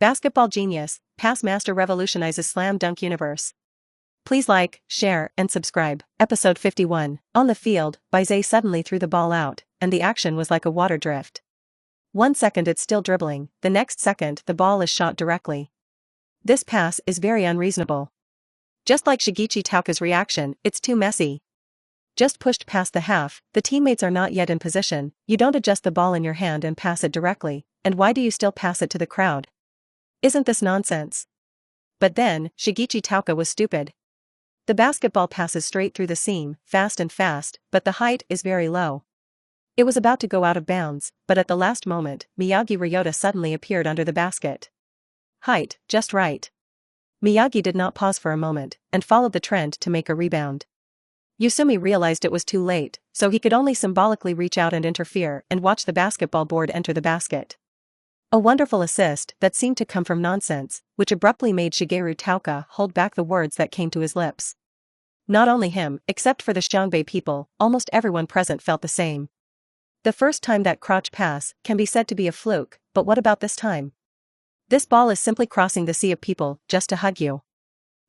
Basketball Genius, Pass Master Revolutionizes Slam Dunk Universe. Please like, share, and subscribe. Episode 51. On the field, Bai Ze suddenly threw the ball out, and the action was like a water drift. 1 second it's still dribbling, the next second the ball is shot directly. This pass is very unreasonable. Just like Shigechi Tauka's reaction, it's too messy. Just pushed past the half, the teammates are not yet in position, you don't adjust the ball in your hand and pass it directly, and why do you still pass it to the crowd? Isn't this nonsense? But then, Shigechi Tauka was stupid. The basketball passes straight through the seam, fast, but the height is very low. It was about to go out of bounds, but at the last moment, Miyagi Ryota suddenly appeared under the basket. Height, just right. Miyagi did not pause for a moment, and followed the trend to make a rebound. Yusumi realized it was too late, so he could only symbolically reach out and interfere and watch the basketball board enter the basket. A wonderful assist that seemed to come from nonsense, which abruptly made Shigeru Tauka hold back the words that came to his lips. Not only him, except for the Xiangbei people, almost everyone present felt the same. The first time that crotch pass can be said to be a fluke, but what about this time? This ball is simply crossing the sea of people just to hug you.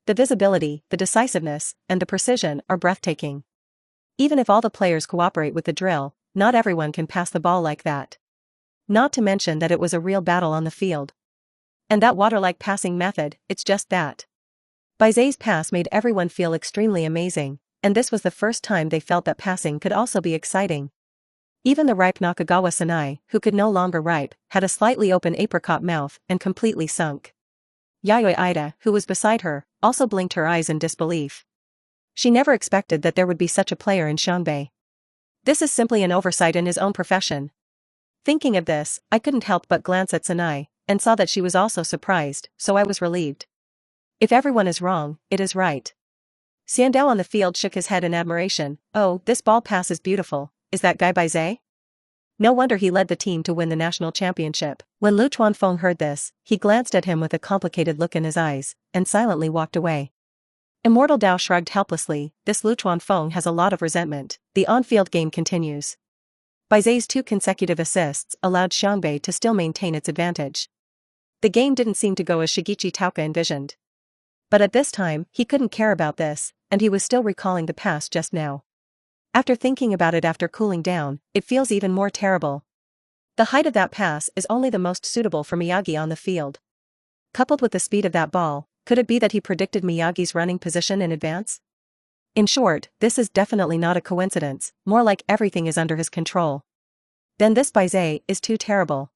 The visibility, the decisiveness, and the precision are breathtaking. Even if all the players cooperate with the drill, not everyone can pass the ball like that. Not to mention that it was a real battle on the field. And that water-like passing method, it's just that. Bai Ze's pass made everyone feel extremely amazing, and this was the first time they felt that passing could also be exciting. Even the ripe Nakagawa-sanai, who could no longer ripe, had a slightly open apricot mouth and completely sunk. Yayoi Ida, who was beside her, also blinked her eyes in disbelief. She never expected that there would be such a player in Xiangbei. This is simply an oversight in his own profession. Thinking of this, I couldn't help but glance at Sanai, and saw that she was also surprised, so I was relieved. If everyone is wrong, it is right. Xiandao on the field shook his head in admiration. Oh, this ball pass is beautiful, is that guy Bai Ze? No wonder he led the team to win the national championship. When Lu Chuanfeng heard this, he glanced at him with a complicated look in his eyes, and silently walked away. Immortal Dao shrugged helplessly. This Lu Chuanfeng has a lot of resentment. The on-field game continues. Bai Ze's 2 consecutive assists allowed Xiangbei to still maintain its advantage. The game didn't seem to go as Shigechi Tauka envisioned. But at this time, he couldn't care about this, and he was still recalling the past just now. After thinking about it after cooling down, it feels even more terrible. The height of that pass is only the most suitable for Miyagi on the field. Coupled with the speed of that ball, could it be that he predicted Miyagi's running position in advance? In short, this is definitely not a coincidence, more like everything is under his control. Then this Bai Ze is too terrible.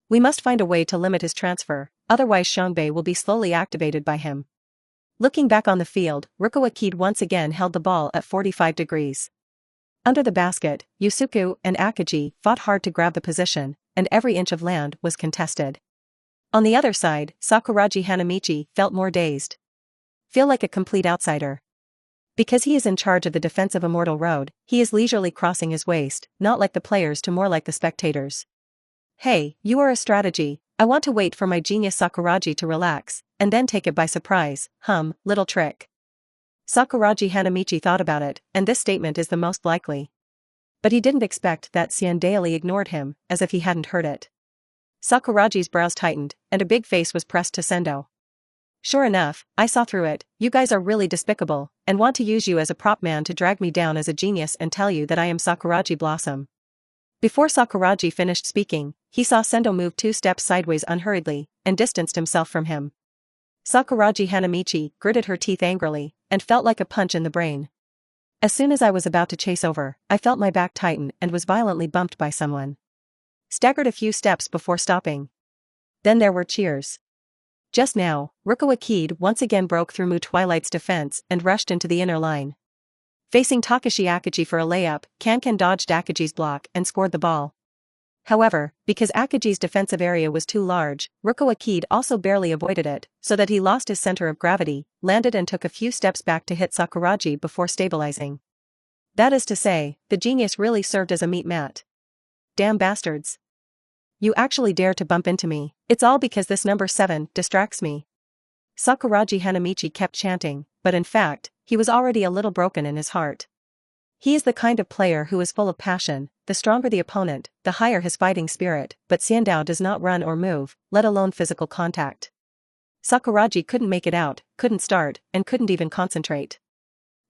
We must find a way to limit his transfer, otherwise Xiangbei will be slowly activated by him. Looking back on the field, Rukawa once again held the ball at 45 degrees. Under the basket, Yusuke and Akagi fought hard to grab the position, and every inch of land was contested. On the other side, Sakuragi Hanamichi felt more dazed. Feel like a complete outsider. Because he is in charge of the defensive Immortal Road, he is leisurely crossing his waist, not like the players to more like the spectators. Hey, you are a strategy. I want to wait for my genius Sakuragi to relax, and then take it by surprise. Little trick. Sakuragi Hanamichi thought about it, and this statement is the most likely. But he didn't expect that Xiandaili ignored him, as if he hadn't heard it. Sakuragi's brows tightened, and a big face was pressed to Sendo. Sure enough, I saw through it. You guys are really despicable, and want to use you as a prop man to drag me down as a genius and tell you that I am Sakuragi Blossom. Before Sakuragi finished speaking, he saw Sendo move 2 steps sideways unhurriedly, and distanced himself from him. Sakuragi Hanamichi gritted her teeth angrily, and felt like a punch in the brain. As soon as I was about to chase over, I felt my back tighten and was violently bumped by someone. Staggered a few steps before stopping. Then there were cheers. Just now, Rukawa once again broke through Mu Twilight's defense and rushed into the inner line. Facing Takashi Akagi for a layup, Kankan dodged Akagi's block and scored the ball. However, because Akagi's defensive area was too large, Rukawa also barely avoided it, so that he lost his center of gravity, landed and took a few steps back to hit Sakuragi before stabilizing. That is to say, the genius really served as a meat mat. Damn bastards. You actually dare to bump into me. It's all because this number 7 distracts me. Sakuragi Hanamichi kept chanting, but in fact, he was already a little broken in his heart. He is the kind of player who is full of passion. The stronger the opponent, the higher his fighting spirit, but Xiandao does not run or move, let alone physical contact. Sakuragi couldn't make it out, couldn't start, and couldn't even concentrate.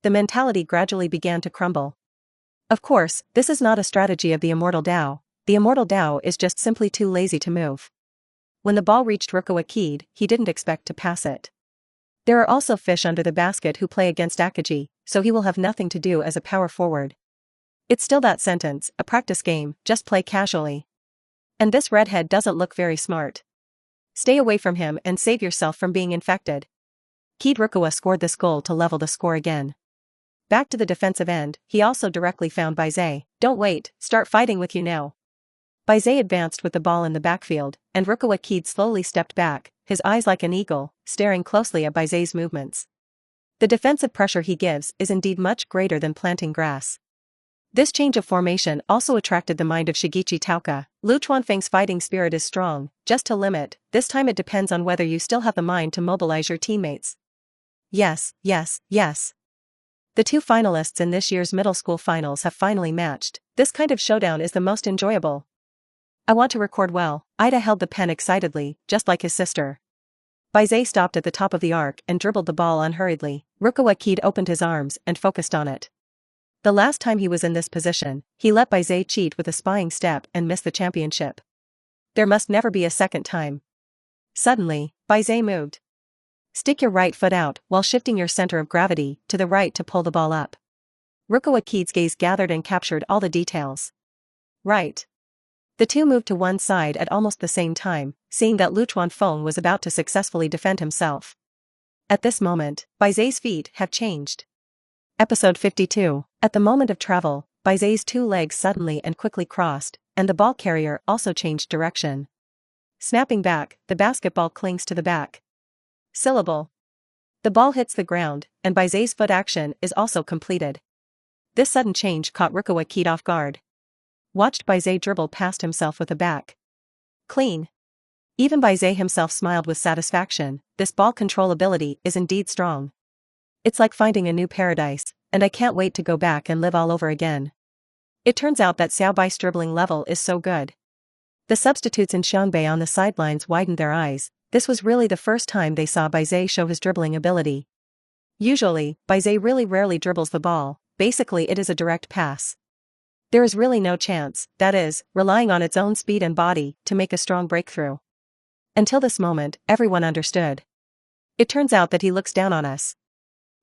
The mentality gradually began to crumble. Of course, this is not a strategy of the Immortal Dao. The Immortal Dao is just simply too lazy to move. When the ball reached Rukawa, he didn't expect to pass it. There are also fish under the basket who play against Akaji, so he will have nothing to do as a power forward. It's still that sentence, a practice game, just play casually. And this redhead doesn't look very smart. Stay away from him and save yourself from being infected. Rukawa scored this goal to level the score again. Back to the defensive end, he also directly found Bai Ze. Don't wait, start fighting with you now. Bai Ze advanced with the ball in the backfield, and Rukawa slowly stepped back, his eyes like an eagle, staring closely at Bai Ze's movements. The defensive pressure he gives is indeed much greater than planting grass. This change of formation also attracted the mind of Shigechi Tauka. Lu Chuanfeng's fighting spirit is strong, just to limit, this time it depends on whether you still have the mind to mobilize your teammates. Yes, yes, yes. The two finalists in this year's middle school finals have finally matched. This kind of showdown is the most enjoyable. I want to record well. Ida held the pen excitedly, just like his sister. Bai Ze stopped at the top of the arc and dribbled the ball unhurriedly. Rukawa opened his arms and focused on it. The last time he was in this position, he let Bai Ze cheat with a spying step and miss the championship. There must never be a second time. Suddenly, Bai Ze moved. Stick your right foot out while shifting your center of gravity to the right to pull the ball up. Rukawa's gaze gathered and captured all the details. Right. The two moved to one side at almost the same time, seeing that Lu Chuanfeng was about to successfully defend himself. At this moment, Bai Ze's feet have changed. Episode 52. At the moment of travel, Bai Ze's two legs suddenly and quickly crossed, and the ball carrier also changed direction. Snapping back, the basketball clings to the back. Syllable. The ball hits the ground, and Bai Ze's foot action is also completed. This sudden change caught Rukawa off guard. Watched Bai Ze dribble past himself with a back. Clean. Even Bai Ze himself smiled with satisfaction. This ball control ability is indeed strong. It's like finding a new paradise, and I can't wait to go back and live all over again. It turns out that Xiangbei's dribbling level is so good. The substitutes in Xiangbei on the sidelines widened their eyes. This was really the first time they saw Bai Ze show his dribbling ability. Usually, Bai Ze really rarely dribbles the ball. Basically it is a direct pass. There is really no chance, that is, relying on its own speed and body, to make a strong breakthrough. Until this moment, everyone understood. It turns out that he looks down on us.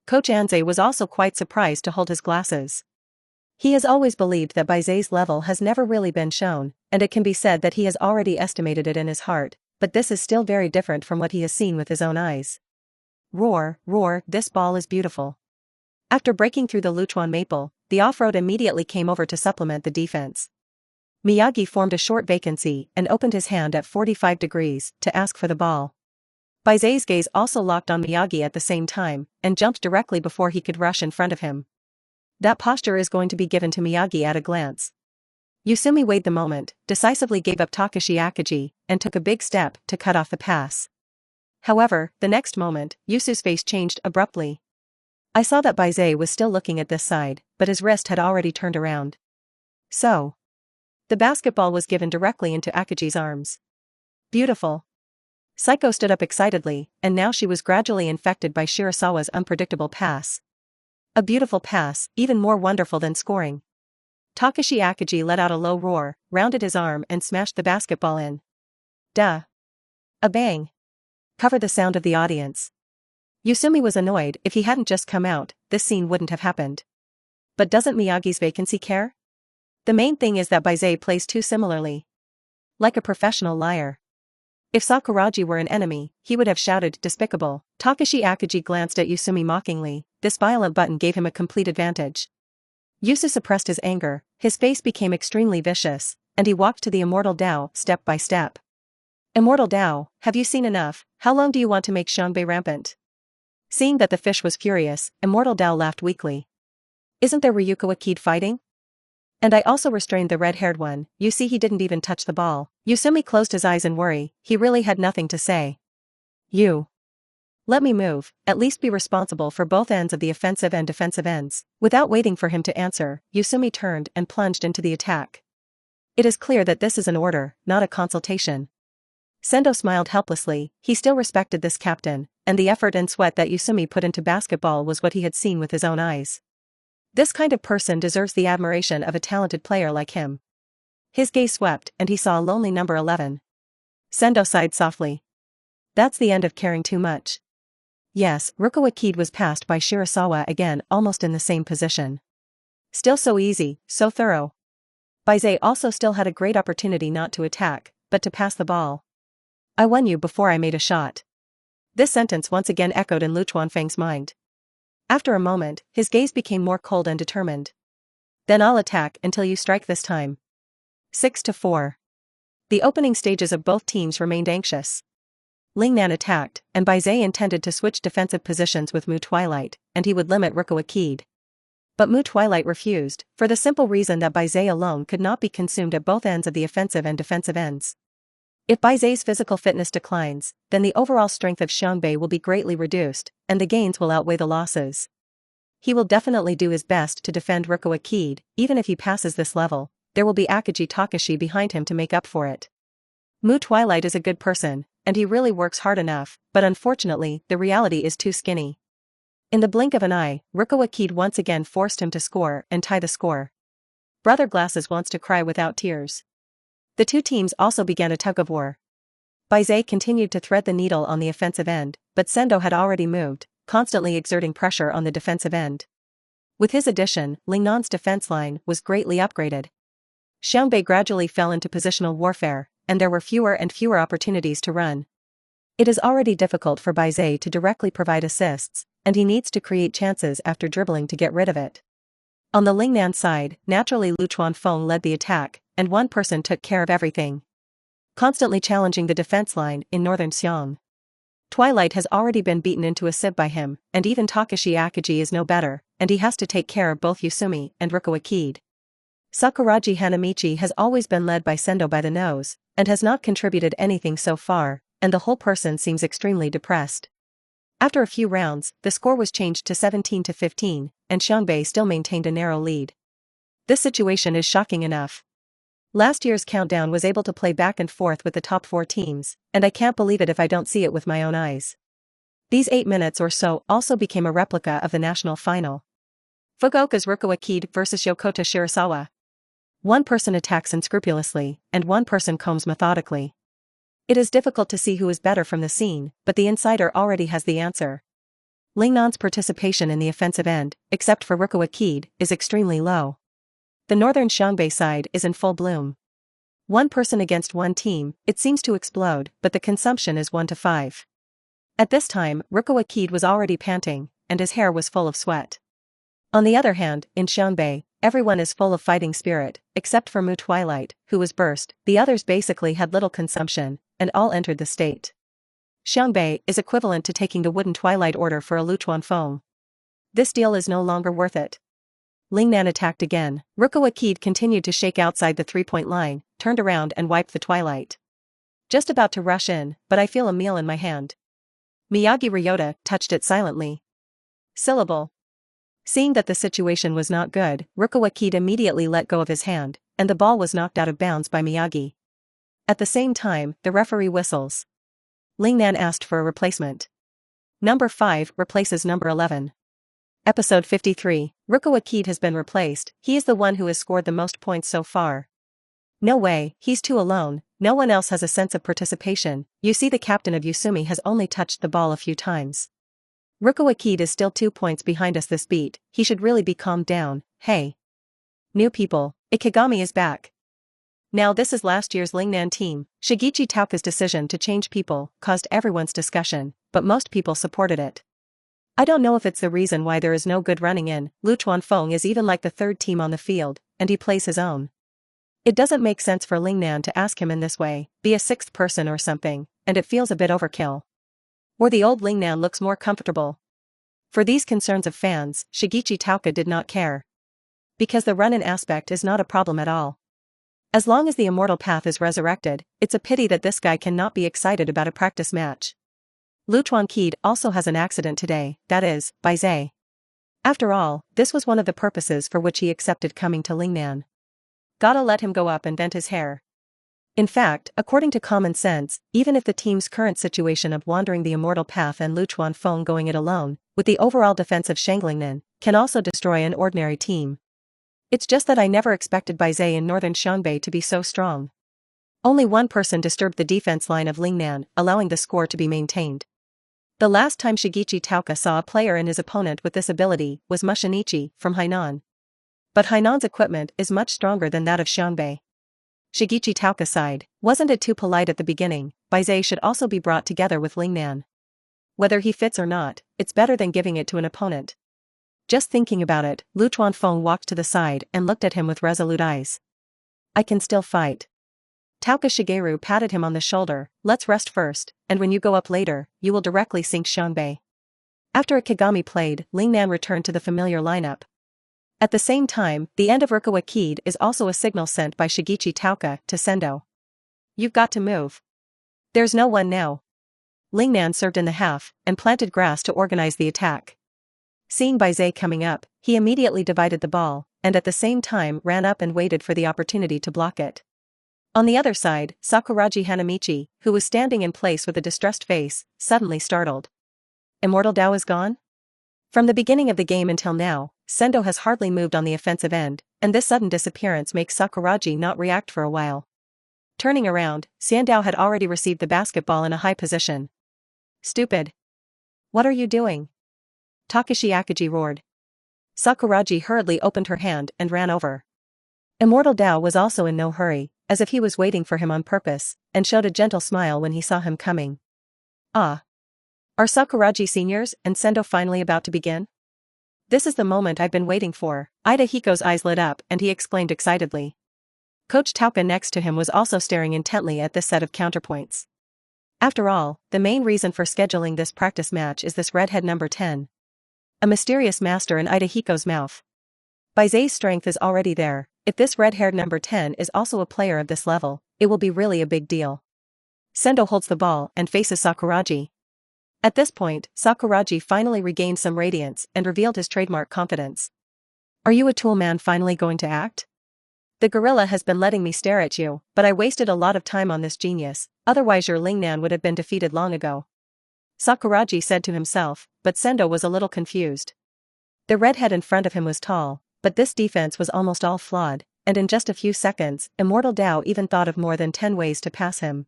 Coach Anze was also quite surprised to hold his glasses. He has always believed that Bai Ze's level has never really been shown, and it can be said that he has already estimated it in his heart, but this is still very different from what he has seen with his own eyes. Roar, roar, this ball is beautiful. After breaking through the Luchuan maple, the off-road immediately came over to supplement the defense. Miyagi formed a short vacancy and opened his hand at 45 degrees to ask for the ball. Bai Ze's gaze also locked on Miyagi at the same time, and jumped directly before he could rush in front of him. That posture is going to be given to Miyagi at a glance. Yusumi weighed the moment, decisively gave up Takashi Akaji, and took a big step to cut off the pass. However, the next moment, Yusu's face changed abruptly. I saw that Bai Ze was still looking at this side, but his wrist had already turned around. So. The basketball was given directly into Akaji's arms. Beautiful. Saiko stood up excitedly, and now she was gradually infected by Shirasawa's unpredictable pass. A beautiful pass, even more wonderful than scoring. Takashi Akaji let out a low roar, rounded his arm and smashed the basketball in. Duh. A bang. Cover the sound of the audience. Yusumi was annoyed. If he hadn't just come out, this scene wouldn't have happened. But doesn't Miyagi's vacancy care? The main thing is that Bai Ze plays too similarly. Like a professional liar. If Sakuragi were an enemy, he would have shouted, despicable. Takashi Akaji glanced at Yusumi mockingly. This violent button gave him a complete advantage. Yusu suppressed his anger, his face became extremely vicious, and he walked to the Immortal Dao, step by step. Immortal Dao, have you seen enough? How long do you want to make Xiangbei rampant? Seeing that the fish was furious, Immortal Dao laughed weakly. Isn't there Rukawa fighting? And I also restrained the red-haired one. You see, he didn't even touch the ball. Yusumi closed his eyes in worry. He really had nothing to say. You. Let me move, at least be responsible for both ends of the offensive and defensive ends. Without waiting for him to answer, Yusumi turned and plunged into the attack. It is clear that this is an order, not a consultation. Sendo smiled helplessly. He still respected this captain, and the effort and sweat that Yusumi put into basketball was what he had seen with his own eyes. This kind of person deserves the admiration of a talented player like him. His gaze swept, and he saw a lonely number 11. Sendo sighed softly. That's the end of caring too much. Yes, Rukawa Kid was passed by Shirasawa again, almost in the same position. Still so easy, so thorough. Bai Ze also still had a great opportunity not to attack, but to pass the ball. I won you before I made a shot. This sentence once again echoed in Lu Chuanfeng's mind. After a moment, his gaze became more cold and determined. Then I'll attack until you strike this time. 6-4. The opening stages of both teams remained anxious. Lingnan attacked, and Bai Ze intended to switch defensive positions with Mu Twilight, and he would limit Rukawa Kid. But Mu Twilight refused, for the simple reason that Bai Ze alone could not be consumed at both ends of the offensive and defensive ends. If Bai Ze's physical fitness declines, then the overall strength of Xiangbei will be greatly reduced, and the gains will outweigh the losses. He will definitely do his best to defend Rukawa Kid. Even if he passes this level, there will be Akagi Takashi behind him to make up for it. Mu Twilight is a good person, and he really works hard enough, but unfortunately, the reality is too skinny. In the blink of an eye, Rukawa Kid once again forced him to score and tie the score. Brother Glasses wants to cry without tears. The two teams also began a tug-of-war. Bai Ze continued to thread the needle on the offensive end, but Sendo had already moved, constantly exerting pressure on the defensive end. With his addition, Lingnan's defense line was greatly upgraded. Xiangbei gradually fell into positional warfare, and there were fewer and fewer opportunities to run. It is already difficult for Bai Ze to directly provide assists, and he needs to create chances after dribbling to get rid of it. On the Lingnan side, naturally Lu Chuanfeng led the attack, and one person took care of everything. Constantly challenging the defense line in northern Xiang. Twilight has already been beaten into a sieve by him, and even Takashi Akagi is no better, and he has to take care of both Yusumi and Rukawa Kid. Sakuragi Hanamichi has always been led by Sendo by the nose, and has not contributed anything so far, and the whole person seems extremely depressed. After a few rounds, the score was changed to 17-15, and Xiangbei still maintained a narrow lead. This situation is shocking enough. Last year's countdown was able to play back and forth with the top 4 teams, and I can't believe it if I don't see it with my own eyes. These 8 minutes or so also became a replica of the national final. Fukuoka's Rukawa Kid versus Yokota Shirasawa. One person attacks unscrupulously, and one person combs methodically. It is difficult to see who is better from the scene, but the insider already has the answer. Lingnan's participation in the offensive end, except for Rukawa Kid, is extremely low. The northern Xiangbei side is in full bloom. One person against one team, it seems to explode, but the consumption is 1-5. At this time, Rukawa Kid was already panting, and his hair was full of sweat. On the other hand, in Xiangbei, everyone is full of fighting spirit, except for Mu Twilight, who was burst. The others basically had little consumption, and all entered the state. Xiangbei is equivalent to taking the wooden Twilight order for a Lu Chuanfeng. This deal is no longer worth it. Lingnan attacked again. Rukawa Kid continued to shake outside the 3-point line, turned around and wiped the Twilight. Just about to rush in, but I feel a meal in my hand. Miyagi Ryota touched it silently. Syllable. Seeing that the situation was not good, Rukawa Kid immediately let go of his hand, and the ball was knocked out of bounds by Miyagi. At the same time, the referee whistles. Lingnan asked for a replacement. Number 5 replaces number 11. Episode 53. Rukawa Kid has been replaced. He is the one who has scored the most points so far. No way, he's too alone, no one else has a sense of participation. You see, the captain of Yusumi has only touched the ball a few times. Rukawa Kid is still 2 points behind us this beat. He should really be calmed down. Hey. New people, Ikigami is back. Now this is last year's Lingnan team. Shigechi Tauka's decision to change people caused everyone's discussion, but most people supported it. I don't know if it's the reason why there is no good running in. Lu Chuanfeng is even like the third team on the field, and he plays his own. It doesn't make sense for Lingnan to ask him in this way, be a 6th person or something, and it feels a bit overkill. Or the old Lingnan looks more comfortable. For these concerns of fans, Shigechi Tauka did not care. Because the run-in aspect is not a problem at all. As long as the immortal path is resurrected, it's a pity that this guy cannot be excited about a practice match. Luchuan Qid also has an accident today, that is, Bai Ze. After all, this was one of the purposes for which he accepted coming to Lingnan. Gotta let him go up and vent his hair. In fact, according to common sense, even if the team's current situation of wandering the immortal path and Luchuan Feng going it alone, with the overall defense of Shanglingnan, can also destroy an ordinary team. It's just that I never expected Bai Ze in northern Xiangbei to be so strong. Only one person disturbed the defense line of Lingnan, allowing the score to be maintained. The last time Shigechi Tauka saw a player and his opponent with this ability was Mushinichi, from Hainan. But Hainan's equipment is much stronger than that of Xiangbei. Shigechi Tauka sighed, wasn't it too polite at the beginning? Bai Ze should also be brought together with Lingnan. Whether he fits or not, it's better than giving it to an opponent. Just thinking about it, Luchuan Feng walked to the side and looked at him with resolute eyes. I can still fight. Tauka Shigeru patted him on the shoulder, let's rest first, and when you go up later, you will directly sink Xiangbei. After a Kagami played, Lingnan returned to the familiar lineup. At the same time, the end of Rukawa Qid is also a signal sent by Shigechi Tauka to Sendo. You've got to move. There's no one now. Lingnan served in the half, and planted grass to organize the attack. Seeing Bai Ze coming up, he immediately divided the ball, and at the same time ran up and waited for the opportunity to block it. On the other side, Sakuragi Hanamichi, who was standing in place with a distressed face, suddenly startled. Immortal Dao is gone? From the beginning of the game until now, Sendo has hardly moved on the offensive end, and this sudden disappearance makes Sakuragi not react for a while. Turning around, Xiandao had already received the basketball in a high position. Stupid. What are you doing? Takashi Akagi roared. Sakuragi hurriedly opened her hand and ran over. Immortal Dao was also in no hurry, as if he was waiting for him on purpose, and showed a gentle smile when he saw him coming. Ah. Are Sakuragi seniors and Sendo finally about to begin? This is the moment I've been waiting for. Ida Hiko's eyes lit up and he exclaimed excitedly. Coach Tauka next to him was also staring intently at this set of counterpoints. After all, the main reason for scheduling this practice match is this redhead number 10. A mysterious master in Ida Hiko's mouth. Bai Ze's strength is already there. If this red-haired number 10 is also a player of this level, it will be really a big deal. Sendo holds the ball and faces Sakuragi. At this point, Sakuragi finally regained some radiance and revealed his trademark confidence. Are you a tool man finally going to act? The gorilla has been letting me stare at you, but I wasted a lot of time on this genius, otherwise your Lingnan would have been defeated long ago. Sakuragi said to himself, but Sendo was a little confused. The redhead in front of him was tall, but this defense was almost all flawed, and in just a few seconds, Immortal Dao even thought of more than 10 ways to pass him.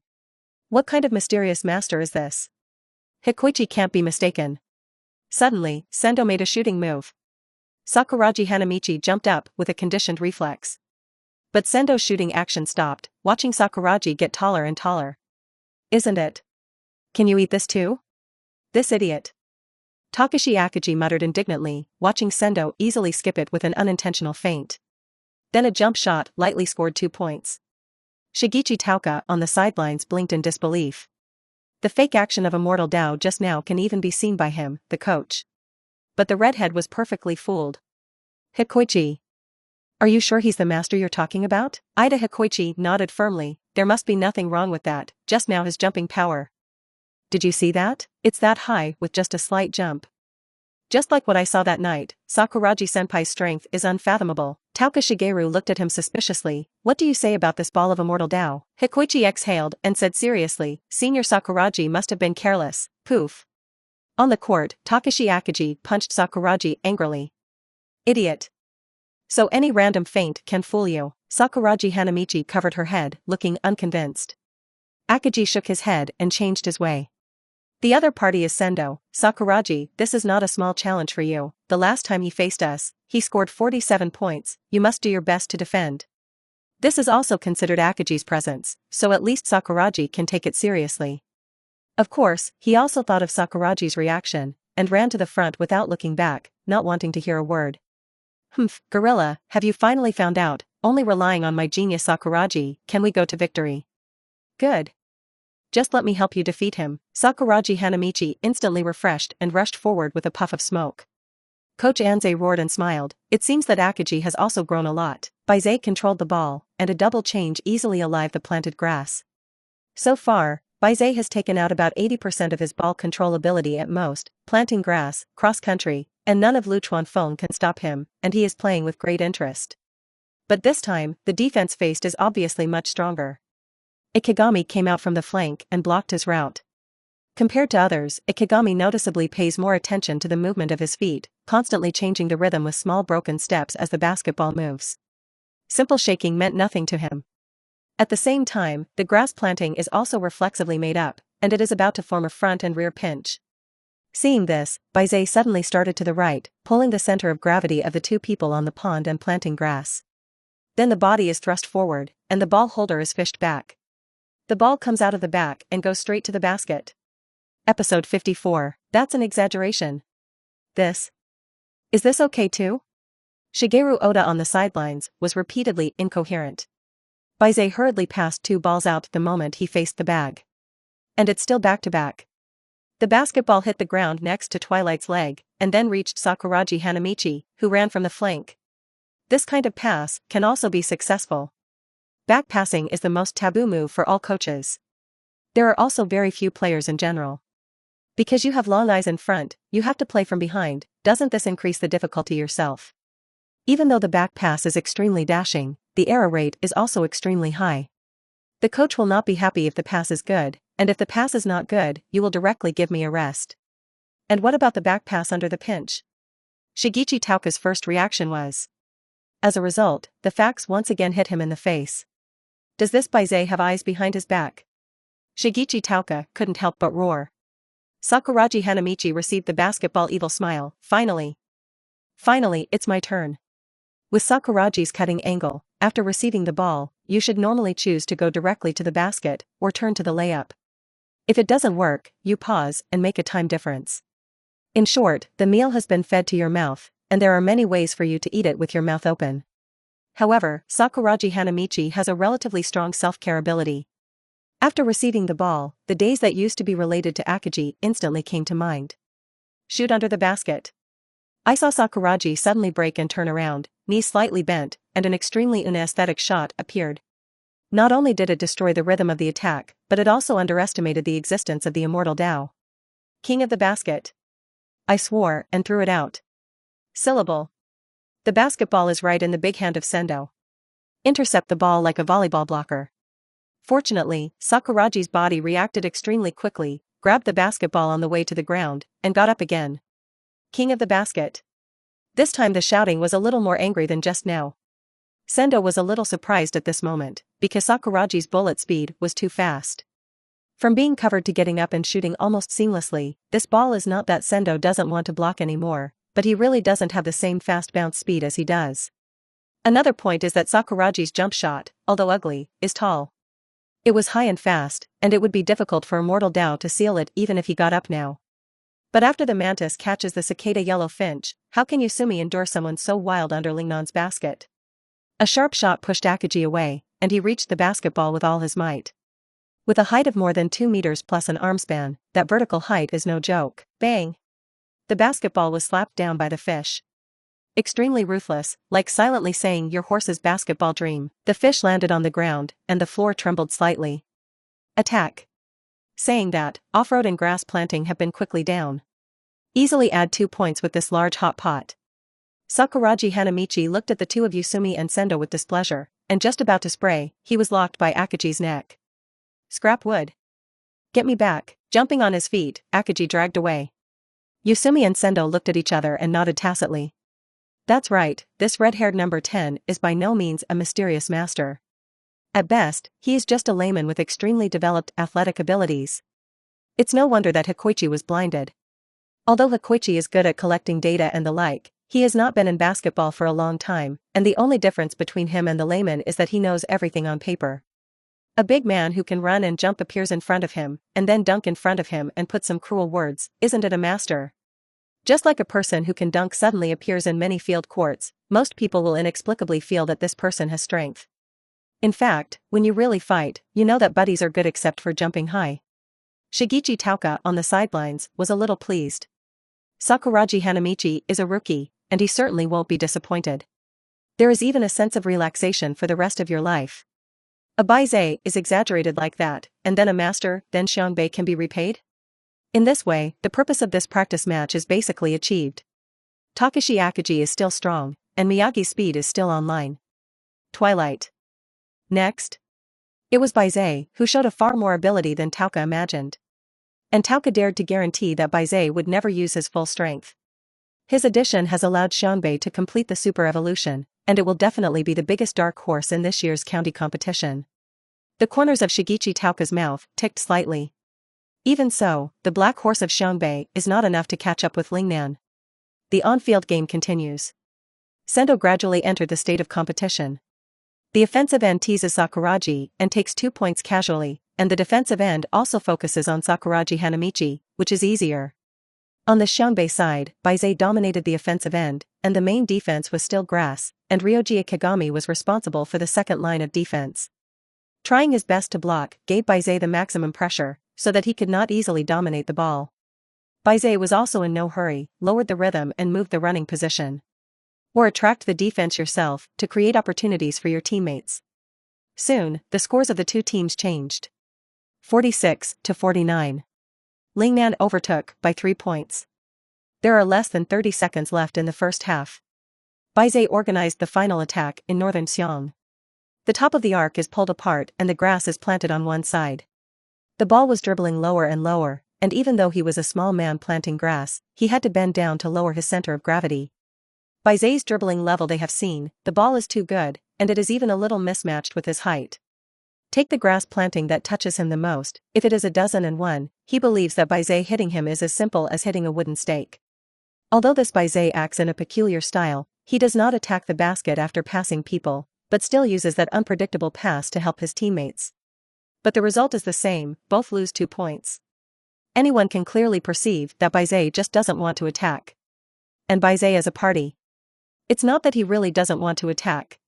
What kind of mysterious master is this? Hikoichi can't be mistaken. Suddenly, Sendo made a shooting move. Sakuragi Hanamichi jumped up with a conditioned reflex. But Sendo's shooting action stopped, watching Sakuragi get taller and taller. Isn't it? Can you eat this too? This idiot. Takashi Akagi muttered indignantly, watching Sendo easily skip it with an unintentional feint. Then a jump shot lightly scored 2 points. Shigechi Tauka on the sidelines blinked in disbelief. The fake action of Immortal Dao just now can even be seen by him, the coach. But the redhead was perfectly fooled. Hikoichi. Are you sure he's the master you're talking about? Ida Hikoichi nodded firmly, there must be nothing wrong with that, just now his jumping power. Did you see that? It's that high with just a slight jump. Just like what I saw that night, Sakuragi senpai's strength is unfathomable. Tauka Shigeru looked at him suspiciously. What do you say about this ball of Immortal Dao? Hikoichi exhaled and said seriously, Senior Sakuragi must have been careless. Poof. On the court, Takashi Akagi punched Sakuragi angrily. Idiot. So any random feint can fool you. Sakuragi Hanamichi covered her head, looking unconvinced. Akagi shook his head and changed his way. The other party is Sendo. Sakuragi, this is not a small challenge for you. The last time he faced us, he scored 47 points, you must do your best to defend. This is also considered Akagi's presence, so at least Sakuragi can take it seriously. Of course, he also thought of Sakuragi's reaction, and ran to the front without looking back, not wanting to hear a word. Humph, gorilla, have you finally found out? Only relying on my genius Sakuragi, can we go to victory? Good. Just let me help you defeat him. Sakuragi Hanamichi instantly refreshed and rushed forward with a puff of smoke. Coach Anze roared and smiled. It seems that Akagi has also grown a lot. Bai Ze controlled the ball, and a double change easily alived the planted grass. So far, Bai Ze has taken out about 80% of his ball control ability at most, planting grass, cross-country, and none of Lu Chuanfeng can stop him, and he is playing with great interest. But this time, the defense faced is obviously much stronger. Ikigami came out from the flank and blocked his route. Compared to others, Ikigami noticeably pays more attention to the movement of his feet, constantly changing the rhythm with small broken steps as the basketball moves. Simple shaking meant nothing to him. At the same time, the grass planting is also reflexively made up, and it is about to form a front and rear pinch. Seeing this, Bai Ze suddenly started to the right, pulling the center of gravity of the two people on the pond and planting grass. Then the body is thrust forward, and the ball holder is fished back. The ball comes out of the back and goes straight to the basket. Episode 54, that's an exaggeration. Is this okay too? Shigeru Oda on the sidelines was repeatedly incoherent. Bai Ze hurriedly passed two balls out the moment he faced the bag. And it's still back-to-back. The basketball hit the ground next to Twilight's leg, and then reached Sakuragi Hanamichi, who ran from the flank. This kind of pass can also be successful. Back passing is the most taboo move for all coaches. There are also very few players in general. Because you have long eyes in front, you have to play from behind. Doesn't this increase the difficulty yourself? Even though the back pass is extremely dashing, the error rate is also extremely high. The coach will not be happy if the pass is good, and if the pass is not good, you will directly give me a rest. And what about the back pass under the pinch? Shigechi Tauka's first reaction was. As a result, the facts once again hit him in the face. Does this Bai Ze have eyes behind his back? Shigechi Tauka couldn't help but roar. Sakuragi Hanamichi received the basketball evil smile. Finally, it's my turn. With Sakuragi's cutting angle, after receiving the ball, you should normally choose to go directly to the basket, or turn to the layup. If it doesn't work, you pause and make a time difference. In short, the meal has been fed to your mouth, and there are many ways for you to eat it with your mouth open. However, Sakuragi Hanamichi has a relatively strong self-care ability. After receiving the ball, the days that used to be related to Akagi instantly came to mind. Shoot under the basket. I saw Sakuragi suddenly break and turn around, knees slightly bent, and an extremely unaesthetic shot appeared. Not only did it destroy the rhythm of the attack, but it also underestimated the existence of the immortal Tao. King of the basket. I swore and threw it out. Syllable. The basketball is right in the big hand of Sendo. Intercept the ball like a volleyball blocker. Fortunately, Sakuragi's body reacted extremely quickly, grabbed the basketball on the way to the ground, and got up again. King of the basket. This time the shouting was a little more angry than just now. Sendo was a little surprised at this moment, because Sakuragi's bullet speed was too fast. From being covered to getting up and shooting almost seamlessly, this ball is not that Sendo doesn't want to block anymore, but he really doesn't have the same fast bounce speed as he does. Another point is that Sakuragi's jump shot, although ugly, is tall. It was high and fast, and it would be difficult for Immortal Tao to seal it even if he got up now. But after the mantis catches the cicada yellow finch, how can Yasumi endure someone so wild under Lingnan's basket? A sharp shot pushed Akagi away, and he reached the basketball with all his might. With a height of more than 2 meters plus an arm span, that vertical height is no joke. Bang! The basketball was slapped down by the fish. Extremely ruthless, like silently saying your horse's basketball dream, the fish landed on the ground, and the floor trembled slightly. Attack. Saying that, off-road and grass planting have been quickly down. Easily add 2 points with this large hot pot. Sakuragi Hanamichi looked at the two of Yasumi and Sendo with displeasure, and just about to spray, he was locked by Akagi's neck. Scrap wood. Get me back. Jumping on his feet, Akagi dragged away. Yasumi and Sendo looked at each other and nodded tacitly. That's right, this red-haired number 10 is by no means a mysterious master. At best, he is just a layman with extremely developed athletic abilities. It's no wonder that Hikoichi was blinded. Although Hikoichi is good at collecting data and the like, he has not been in basketball for a long time, and the only difference between him and the layman is that he knows everything on paper. A big man who can run and jump appears in front of him, and then dunk in front of him and put some cruel words. Isn't it a master? Just like a person who can dunk suddenly appears in many field courts, most people will inexplicably feel that this person has strength. In fact, when you really fight, you know that buddies are good except for jumping high. Shigechi Tauka on the sidelines was a little pleased. Sakuragi Hanamichi is a rookie, and he certainly won't be disappointed. There is even a sense of relaxation for the rest of your life. A Bai Ze is exaggerated like that, and then a master, then Xiangbei can be repaid? In this way, the purpose of this practice match is basically achieved. Takashi Akagi is still strong, and Miyagi's speed is still online. Twilight. Next. It was Bai Ze who showed a far more ability than Tauka imagined. And Tauka dared to guarantee that Bai Ze would never use his full strength. His addition has allowed Xiangbei to complete the super evolution, and it will definitely be the biggest dark horse in this year's county competition. The corners of Shigechi Tauka's mouth ticked slightly. Even so, the black horse of Xiangbei is not enough to catch up with Lingnan. The on-field game continues. Sendo gradually entered the state of competition. The offensive end teases Sakuragi and takes 2 points casually, and the defensive end also focuses on Sakuragi Hanamichi, which is easier. On the Xiangbei side, Bai Ze dominated the offensive end, and the main defense was still grass, and Ryoji Ikegami was responsible for the second line of defense. Trying his best to block gave Bai Ze the maximum pressure, so that he could not easily dominate the ball. Bai Ze was also in no hurry, lowered the rhythm and moved the running position. Or attract the defense yourself to create opportunities for your teammates. Soon, the scores of the two teams changed. 46-49. Lingnan overtook by 3 points. There are less than 30 seconds left in the first half. Bai Ze organized the final attack in northern Xiong. The top of the arc is pulled apart and the grass is planted on one side. The ball was dribbling lower and lower, and even though he was a small man planting grass, he had to bend down to lower his center of gravity. Bai Ze's dribbling level they have seen, the ball is too good, and it is even a little mismatched with his height. Take the grass planting that touches him the most, if it is 1,001, he believes that Bai Ze hitting him is as simple as hitting a wooden stake. Although this Bai Ze acts in a peculiar style, he does not attack the basket after passing people, but still uses that unpredictable pass to help his teammates. But the result is the same, both lose 2 points. Anyone can clearly perceive that Bai Ze just doesn't want to attack. And Bai Ze as a party. It's not that he really doesn't want to attack.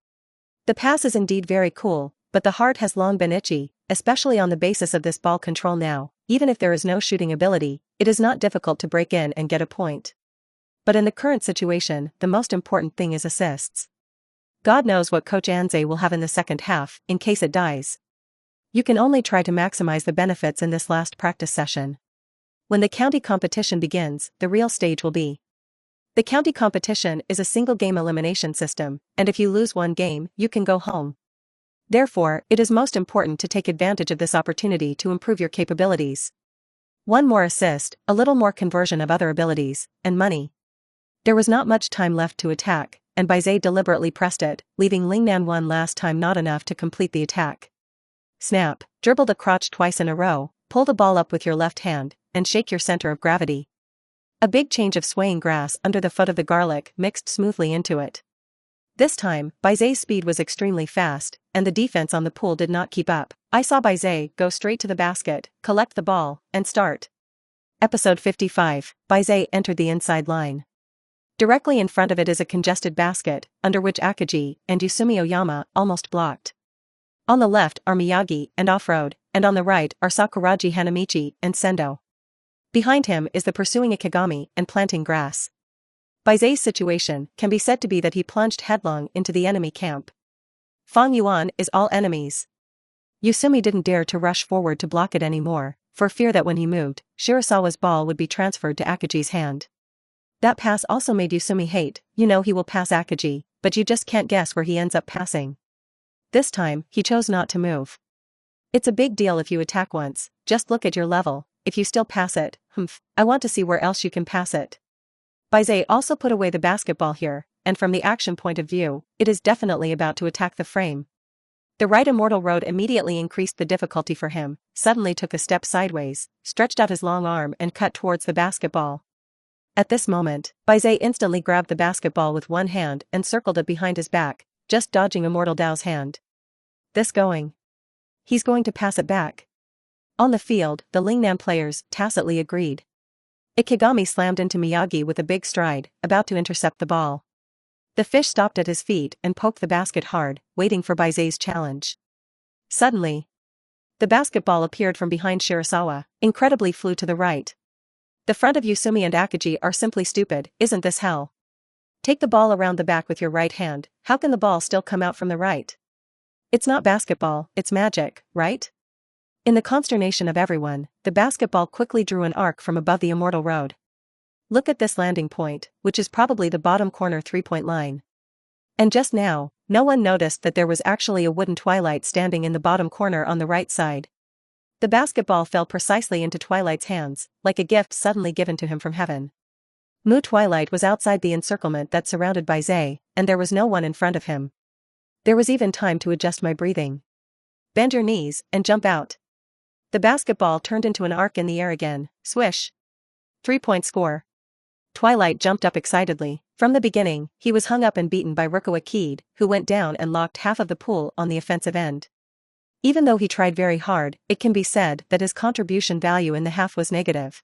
The pass is indeed very cool, but the heart has long been itchy, especially on the basis of this ball control now. Even if there is no shooting ability, it is not difficult to break in and get a point. But in the current situation, the most important thing is assists. God knows what Coach Anze will have in the second half, in case it dies. You can only try to maximize the benefits in this last practice session. When the county competition begins, the real stage will be. The county competition is a single-game elimination system, and if you lose one game, you can go home. Therefore, it is most important to take advantage of this opportunity to improve your capabilities. One more assist, a little more conversion of other abilities, and money. There was not much time left to attack, and Bai Ze deliberately pressed it, leaving Lingnan one last time not enough to complete the attack. Snap, dribble the crotch twice in a row, pull the ball up with your left hand, and shake your center of gravity. A big change of swaying grass under the foot of the garlic mixed smoothly into it. This time, Bai Ze's speed was extremely fast, and the defense on the pool did not keep up. I saw Bai Ze go straight to the basket, collect the ball, and start. Episode 55, Bai Ze entered the inside line. Directly in front of it is a congested basket, under which Akagi and Yusumi Oyama almost blocked. On the left are Miyagi and Off-Road, and on the right are Sakuragi Hanamichi and Sendo. Behind him is the pursuing Ikegami and planting grass. Bai Ze's situation can be said to be that he plunged headlong into the enemy camp. Fang Yuan is all enemies. Yusumi didn't dare to rush forward to block it anymore, for fear that when he moved, Shirasawa's ball would be transferred to Akagi's hand. That pass also made Yusumi hate, he will pass Akagi, but you just can't guess where he ends up passing. This time, he chose not to move. It's a big deal if you attack once, just look at your level. If you still pass it, I want to see where else you can pass it. Bai Ze also put away the basketball here, and from the action point of view, it is definitely about to attack the frame. The right immortal road immediately increased the difficulty for him, suddenly took a step sideways, stretched out his long arm and cut towards the basketball. At this moment, Bai Ze instantly grabbed the basketball with one hand and circled it behind his back, just dodging Immortal Dao's hand. This going. He's going to pass it back. On the field, the Lingnan players tacitly agreed. Ikegami slammed into Miyagi with a big stride, about to intercept the ball. The fish stopped at his feet and poked the basket hard, waiting for Bai Ze's challenge. Suddenly, the basketball appeared from behind Shirasawa, incredibly flew to the right. The front of Yusumi and Akagi are simply stupid, isn't this hell? Take the ball around the back with your right hand, how can the ball still come out from the right? It's not basketball, it's magic, right? In the consternation of everyone, the basketball quickly drew an arc from above the immortal road. Look at this landing point, which is probably the bottom corner three-point line. And just now, no one noticed that there was actually a wooden Twilight standing in the bottom corner on the right side. The basketball fell precisely into Twilight's hands, like a gift suddenly given to him from heaven. Twilight was outside the encirclement that surrounded Bai Ze, and there was no one in front of him. There was even time to adjust my breathing. Bend your knees and jump out. The basketball turned into an arc in the air again, swish. 3-point score. Twilight jumped up excitedly. From the beginning, he was hung up and beaten by Rukawa, who went down and locked half of the pool on the offensive end. Even though he tried very hard, it can be said that his contribution value in the half was negative.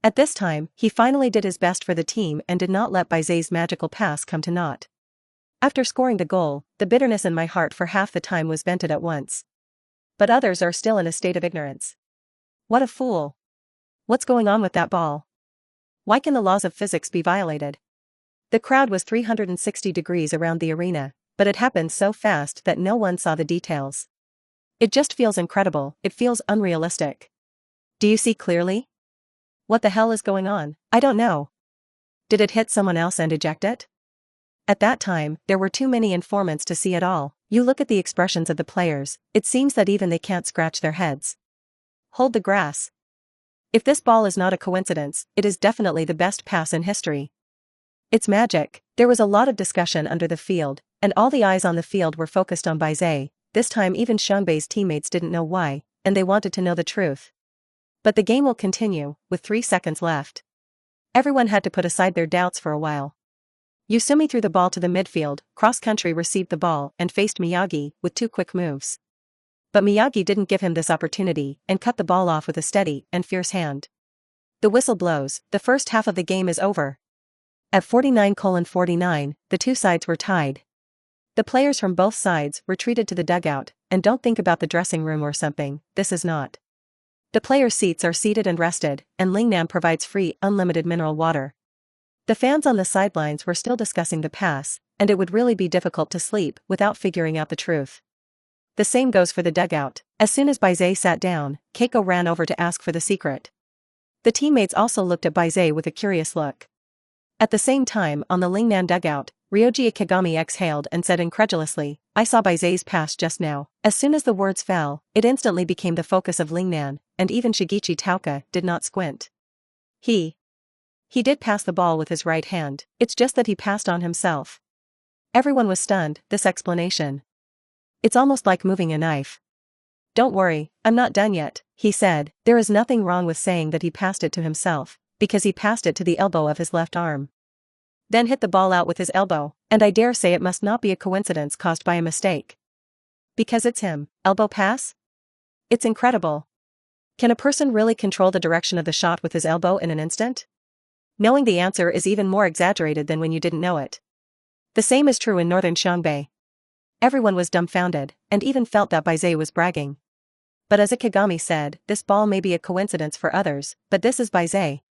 At this time, he finally did his best for the team and did not let Bai Ze's magical pass come to naught. After scoring the goal, the bitterness in my heart for half the time was vented at once. But others are still in a state of ignorance. What a fool. What's going on with that ball? Why can the laws of physics be violated? The crowd was 360 degrees around the arena, but it happened so fast that no one saw the details. It just feels incredible, it feels unrealistic. Do you see clearly? What the hell is going on? I don't know. Did it hit someone else and eject it? At that time, there were too many informants to see it all. You look at the expressions of the players, it seems that even they can't scratch their heads. Hold the grass. If this ball is not a coincidence, it is definitely the best pass in history. It's magic. There was a lot of discussion under the field, and all the eyes on the field were focused on Bai Ze. This time even Xiangbei's teammates didn't know why, and they wanted to know the truth. But the game will continue, with 3 seconds left. Everyone had to put aside their doubts for a while. Yusumi threw the ball to the midfield, cross-country received the ball and faced Miyagi with 2 quick moves. But Miyagi didn't give him this opportunity and cut the ball off with a steady and fierce hand. The whistle blows, the first half of the game is over. At 49:49, the two sides were tied. The players from both sides retreated to the dugout, and don't think about the dressing room or something, this is not. The players' seats are seated and rested, and Lingnan provides free, unlimited mineral water. The fans on the sidelines were still discussing the pass, and it would really be difficult to sleep without figuring out the truth. The same goes for the dugout. As soon as Bai Ze sat down, Keiko ran over to ask for the secret. The teammates also looked at Bai Ze with a curious look. At the same time, on the Lingnan dugout, Ryoji Ikigami exhaled and said incredulously, "I saw Bai Ze's pass just now." As soon as the words fell, it instantly became the focus of Lingnan, and even Shigechi Tauka did not squint. He did pass the ball with his right hand, it's just that he passed on himself. Everyone was stunned, this explanation. It's almost like moving a knife. "Don't worry, I'm not done yet," he said. There is nothing wrong with saying that he passed it to himself, because he passed it to the elbow of his left arm. Then hit the ball out with his elbow, and I dare say it must not be a coincidence caused by a mistake. Because it's him. Elbow pass? It's incredible. Can a person really control the direction of the shot with his elbow in an instant? Knowing the answer is even more exaggerated than when you didn't know it. The same is true in northern Xiangbei. Everyone was dumbfounded, and even felt that Bai Ze was bragging. But as Ikigami said, this ball may be a coincidence for others, but this is Bai Ze.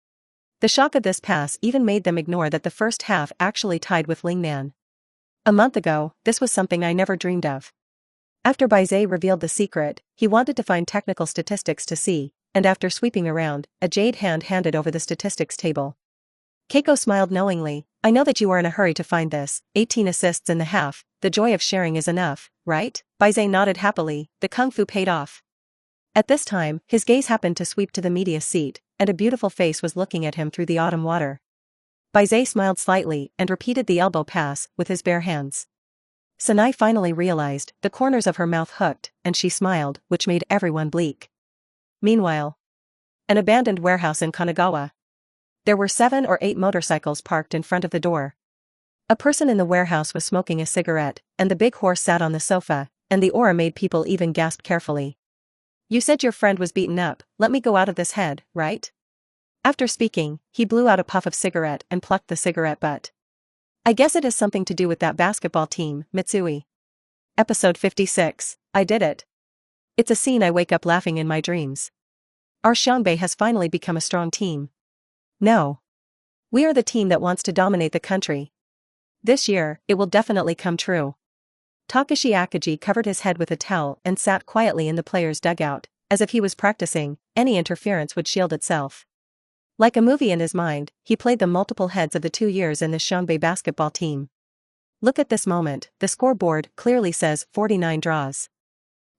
The shock of this pass even made them ignore that the first half actually tied with Lingnan. A month ago, this was something I never dreamed of. After Bai Ze revealed the secret, he wanted to find technical statistics to see, and after sweeping around, a jade hand handed over the statistics table. Keiko smiled knowingly. "I know that you are in a hurry to find this, 18 assists in the half, the joy of sharing is enough, right?" Bai Ze nodded happily, the kung fu paid off. At this time, his gaze happened to sweep to the media seat, and a beautiful face was looking at him through the autumn water. Bai Ze smiled slightly and repeated the elbow pass with his bare hands. Sanai finally realized, the corners of her mouth hooked, and she smiled, which made everyone bleak. Meanwhile, an abandoned warehouse in Kanagawa. There were 7 or 8 motorcycles parked in front of the door. A person in the warehouse was smoking a cigarette, and the big horse sat on the sofa, and the aura made people even gasp carefully. "You said your friend was beaten up, let me go out of this head, right?" After speaking, he blew out a puff of cigarette and plucked the cigarette butt. "I guess it has something to do with that basketball team, Mitsui." Episode 56, I did it. It's a scene I wake up laughing in my dreams. Our Xiangbei has finally become a strong team. No. We are the team that wants to dominate the country. This year, it will definitely come true. Takashi Akagi covered his head with a towel and sat quietly in the player's dugout, as if he was practicing, any interference would shield itself. Like a movie in his mind, he played the multiple heads of the 2 years in the Xiangbei basketball team. Look at this moment, the scoreboard clearly says 49 draws.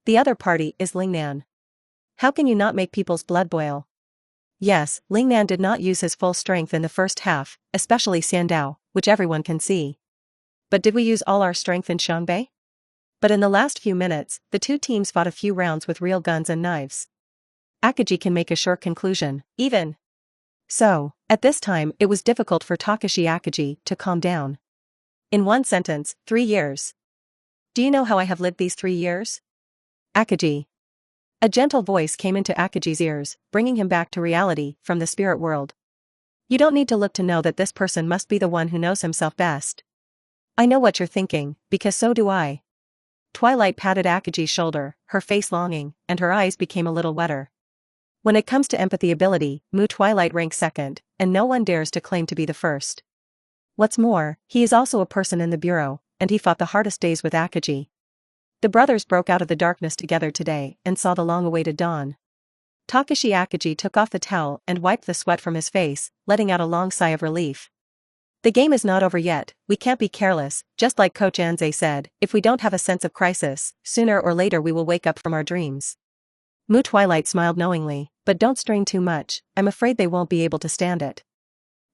The other party is Lingnan. How can you not make people's blood boil? Yes, Lingnan did not use his full strength in the first half, especially Xiandao, which everyone can see. But did we use all our strength in Xiangbei? But in the last few minutes, the two teams fought a few rounds with real guns and knives. Akagi can make a sure conclusion, even. So, at this time it was difficult for Takashi Akagi to calm down. In one sentence, 3 years. Do you know how I have lived these 3 years? Akagi. A gentle voice came into Akagi's ears, bringing him back to reality from the spirit world. You don't need to look to know that this person must be the one who knows himself best. I know what you're thinking, because so do I. Twilight patted Akagi's shoulder, her face longing, and her eyes became a little wetter. When it comes to empathy ability, Twilight ranks second, and no one dares to claim to be the first. What's more, he is also a person in the bureau, and he fought the hardest days with Akagi. The brothers broke out of the darkness together today and saw the long-awaited dawn. Takashi Akagi took off the towel and wiped the sweat from his face, letting out a long sigh of relief. The game is not over yet, we can't be careless, just like Coach Anze said, if we don't have a sense of crisis, sooner or later we will wake up from our dreams. Twilight smiled knowingly, but don't strain too much, I'm afraid they won't be able to stand it.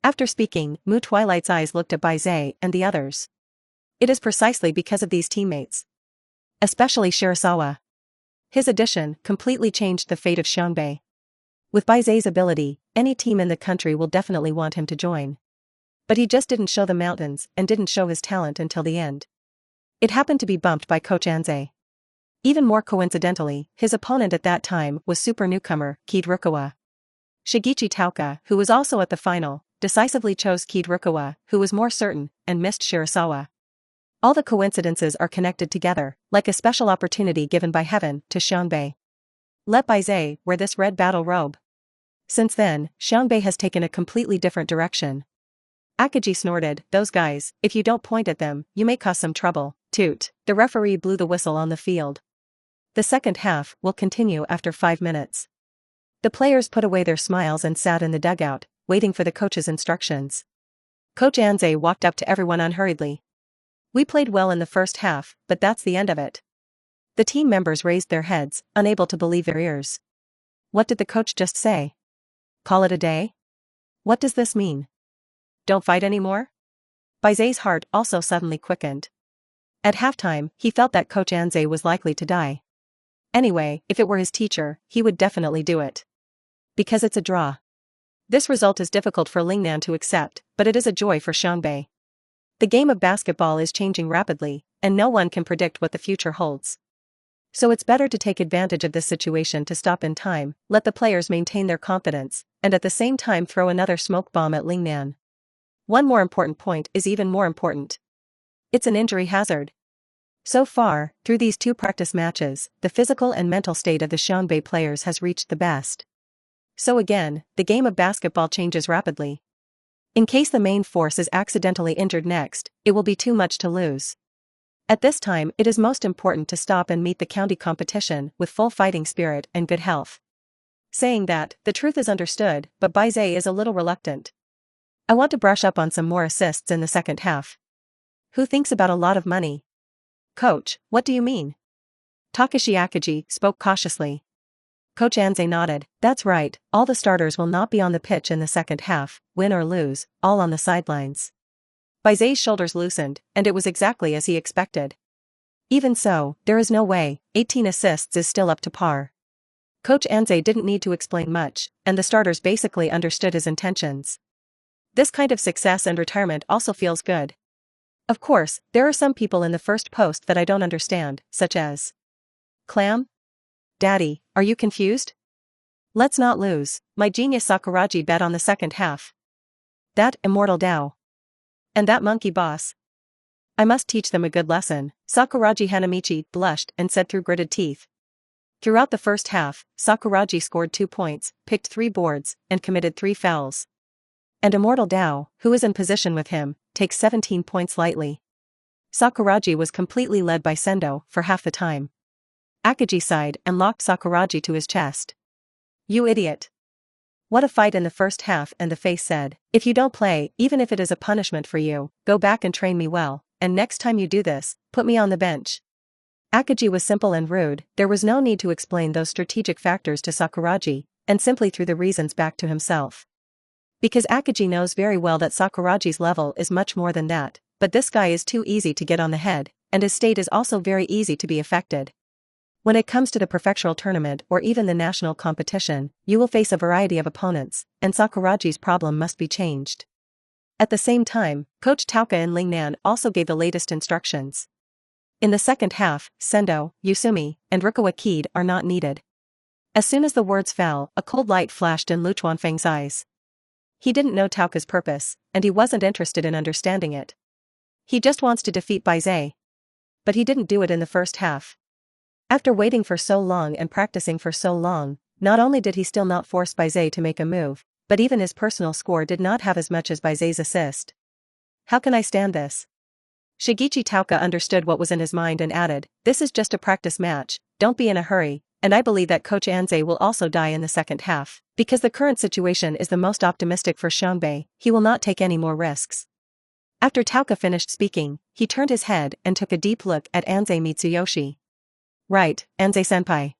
After speaking, Twilight's eyes looked at Bai Ze and the others. It is precisely because of these teammates. Especially Shirasawa. His addition completely changed the fate of Xiangbei. With Bai Ze's ability, any team in the country will definitely want him to join. But he just didn't show the mountains and didn't show his talent until the end. It happened to be bumped by Coach Anze. Even more coincidentally, his opponent at that time was super newcomer, Kid Rukawa. Shigechi Tauka, who was also at the final, decisively chose Kid Rukawa, who was more certain, and missed Shirasawa. All the coincidences are connected together, like a special opportunity given by heaven to Xiangbei. Let Bai Ze wear this red battle robe. Since then, Xiangbei has taken a completely different direction. Akagi snorted, those guys, if you don't point at them, you may cause some trouble. Toot. The referee blew the whistle on the field. The second half will continue after 5 minutes. The players put away their smiles and sat in the dugout, waiting for the coach's instructions. Coach Anze walked up to everyone unhurriedly. We played well in the first half, but that's the end of it. The team members raised their heads, unable to believe their ears. What did the coach just say? Call it a day? What does this mean? Don't fight anymore? Bai Ze's heart also suddenly quickened. At halftime, he felt that Coach Anze was likely to die. Anyway, if it were his teacher, he would definitely do it. Because it's a draw. This result is difficult for Lingnan to accept, but it is a joy for Xiangbei. The game of basketball is changing rapidly, and no one can predict what the future holds. So it's better to take advantage of this situation to stop in time, let the players maintain their confidence, and at the same time throw another smoke bomb at Lingnan. One more important point is even more important. It's an injury hazard. So far, through these 2 practice matches, the physical and mental state of the Xiangbei players has reached the best. So again, the game of basketball changes rapidly. In case the main force is accidentally injured next, it will be too much to lose. At this time it is most important to stop and meet the county competition with full fighting spirit and good health. Saying that, the truth is understood, but Bai Ze is a little reluctant. I want to brush up on some more assists in the second half. Who thinks about a lot of money? Coach, what do you mean? Takashi Akagi spoke cautiously. Coach Anze nodded, that's right, all the starters will not be on the pitch in the second half, win or lose, all on the sidelines. Bai Ze's shoulders loosened, and it was exactly as he expected. Even so, there is no way, 18 assists is still up to par. Coach Anze didn't need to explain much, and the starters basically understood his intentions. This kind of success and retirement also feels good. Of course, there are some people in the first post that I don't understand, such as Clam? Daddy, are you confused? Let's not lose, my genius Sakuragi bet on the second half. That immortal Dao. And that monkey boss. I must teach them a good lesson, Sakuragi Hanamichi blushed and said through gritted teeth. Throughout the first half, Sakuragi scored 2 points, picked 3 boards, and committed 3 fouls. And Immortal Dao, who is in position with him, takes 17 points lightly. Sakuragi was completely led by Sendo for half the time. Akagi sighed and locked Sakuragi to his chest. You idiot. What a fight in the first half, and the face said, if you don't play, even if it is a punishment for you, go back and train me well, and next time you do this, put me on the bench. Akagi was simple and rude, there was no need to explain those strategic factors to Sakuragi, and simply threw the reasons back to himself. Because Akagi knows very well that Sakuragi's level is much more than that, but this guy is too easy to get on the head, and his state is also very easy to be affected. When it comes to the prefectural tournament or even the national competition, you will face a variety of opponents, and Sakuragi's problem must be changed. At the same time, Coach Tauka and Lingnan also gave the latest instructions. In the second half, Sendo, Yusumi, and Rukawa Kid are not needed. As soon as the words fell, a cold light flashed in Lu Chuanfeng's eyes. He didn't know Tauka's purpose, and he wasn't interested in understanding it. He just wants to defeat Bai Ze. But he didn't do it in the first half. After waiting for so long and practicing for so long, not only did he still not force Bai Ze to make a move, but even his personal score did not have as much as Bai Ze's assist. How can I stand this? Shigechi Tauka understood what was in his mind and added, this is just a practice match, don't be in a hurry, and I believe that Coach Anze will also die in the second half, because the current situation is the most optimistic for Xiangbei, he will not take any more risks. After Tauka finished speaking, he turned his head and took a deep look at Anze Mitsuyoshi. Right, Anze-senpai.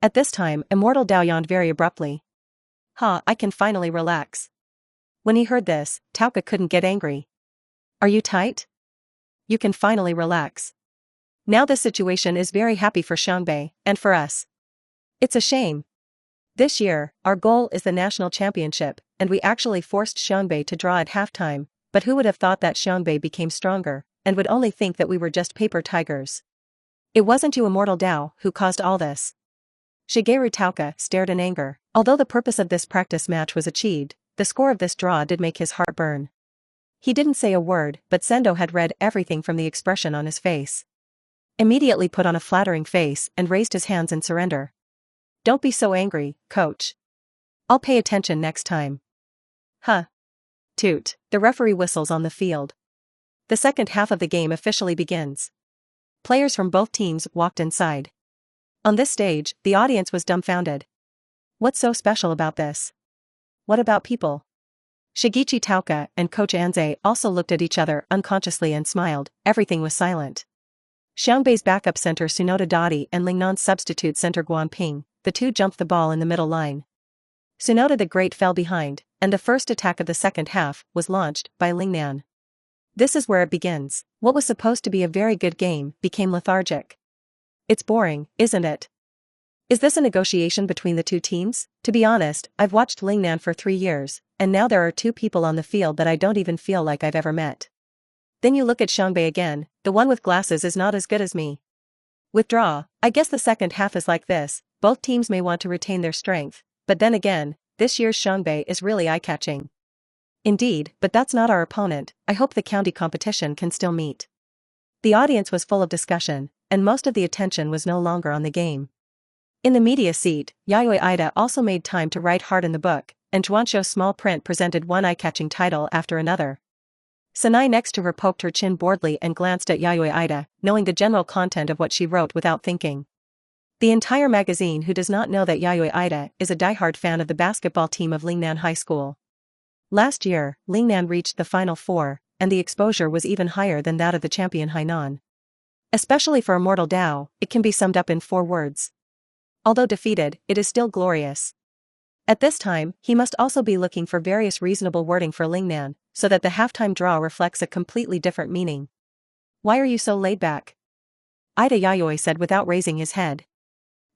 At this time, Immortal Dao yawned very abruptly. I can finally relax. When he heard this, Tauka couldn't get angry. Are you tight? You can finally relax. Now this situation is very happy for Xiangbei, and for us. It's a shame. This year, our goal is the national championship, and we actually forced Xiangbei to draw at halftime, but who would have thought that Xiangbei became stronger, and would only think that we were just paper tigers. It wasn't you, Immortal Dao, who caused all this. Shigeru Tauka stared in anger. Although the purpose of this practice match was achieved, the score of this draw did make his heart burn. He didn't say a word, but Sendo had read everything from the expression on his face. Immediately put on a flattering face and raised his hands in surrender. Don't be so angry, coach. I'll pay attention next time. Toot. The referee whistles on the field. The second half of the game officially begins. Players from both teams walked inside. On this stage, the audience was dumbfounded. What's so special about this? What about people? Shigechi Tauka and Coach Anze also looked at each other unconsciously and smiled. Everything was silent. Xiangbei's backup center Tsunoda Dadi and Lingnan's substitute center Guanping, the two jumped the ball in the middle line. Tsunoda the Great fell behind, and the first attack of the second half was launched by Lingnan. This is where it begins. What was supposed to be a very good game became lethargic. It's boring, isn't it? Is this a negotiation between the two teams? To be honest, I've watched Lingnan for 3 years, and now there are two people on the field that I don't even feel like I've ever met. Then you look at Xiangbei again, the one with glasses is not as good as me. Withdraw, I guess the second half is like this, both teams may want to retain their strength, but then again, this year's Xiangbei is really eye-catching. Indeed, but that's not our opponent, I hope the county competition can still meet. The audience was full of discussion, and most of the attention was no longer on the game. In the media seat, Yayoi Ida also made time to write hard in the book, and Juansho's small print presented one eye-catching title after another. Sanai next to her poked her chin boredly and glanced at Yayoi Ida, knowing the general content of what she wrote without thinking. The entire magazine who does not know that Yayoi Ida is a diehard fan of the basketball team of Lingnan High School. Last year, Lingnan reached the Final Four, and the exposure was even higher than that of the champion Hainan. Especially for Immortal Dao, it can be summed up in 4 words. Although defeated, it is still glorious. At this time, he must also be looking for various reasonable wording for Lingnan, so that the halftime draw reflects a completely different meaning. Why are you so laid back? Ida Yayoi said without raising his head.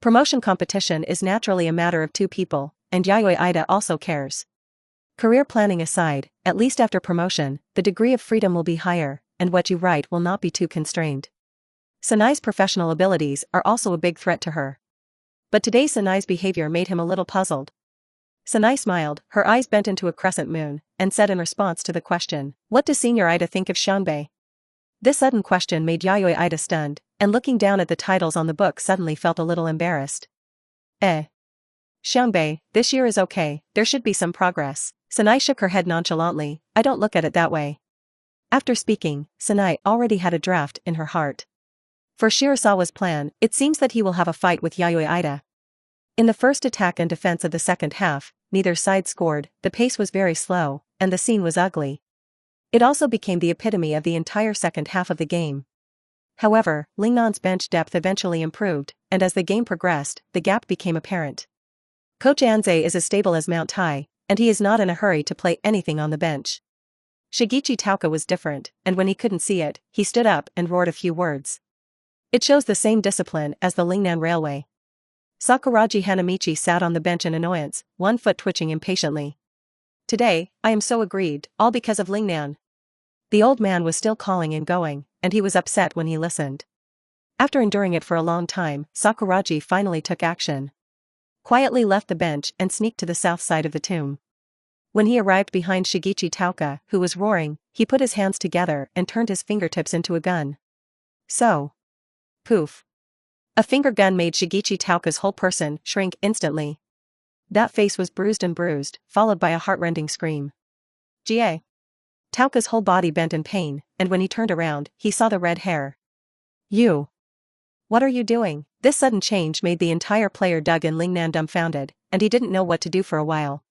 Promotion competition is naturally a matter of 2 people, and Yayoi Ida also cares. Career planning aside, at least after promotion, the degree of freedom will be higher, and what you write will not be too constrained. Sanai's professional abilities are also a big threat to her. But today Sanai's behavior made him a little puzzled. Sanai smiled, her eyes bent into a crescent moon, and said in response to the question, "What does Senior Ida think of Xiangbei?" This sudden question made Yayoi Ida stunned, and looking down at the titles on the book suddenly felt a little embarrassed. Xiangbei, this year is okay, there should be some progress. Sanai shook her head nonchalantly, I don't look at it that way. After speaking, Sanai already had a draft in her heart. For Shirasawa's plan, it seems that he will have a fight with Yayoi Ida. In the first attack and defense of the second half, neither side scored, the pace was very slow, and the scene was ugly. It also became the epitome of the entire second half of the game. However, Lingnan's bench depth eventually improved, and as the game progressed, the gap became apparent. Coach Anze is as stable as Mount Tai, and he is not in a hurry to play anything on the bench. Shigechi Tauka was different, and when he couldn't see it, he stood up and roared a few words. It shows the same discipline as the Lingnan Railway. Sakuragi Hanamichi sat on the bench in annoyance, one foot twitching impatiently. Today, I am so aggrieved, all because of Lingnan. The old man was still calling and going, and he was upset when he listened. After enduring it for a long time, Sakuragi finally took action. Quietly left the bench and sneaked to the south side of the tomb. When he arrived behind Shigechi Tauka, who was roaring, he put his hands together and turned his fingertips into a gun. So. Poof. A finger gun made Shigechi Tauka's whole person shrink instantly. That face was bruised, followed by a heart-rending scream. Ga. Tauka's whole body bent in pain, and when he turned around, he saw the red hair. You. What are you doing? This sudden change made the entire player dug in Lingnan dumbfounded, and he didn't know what to do for a while.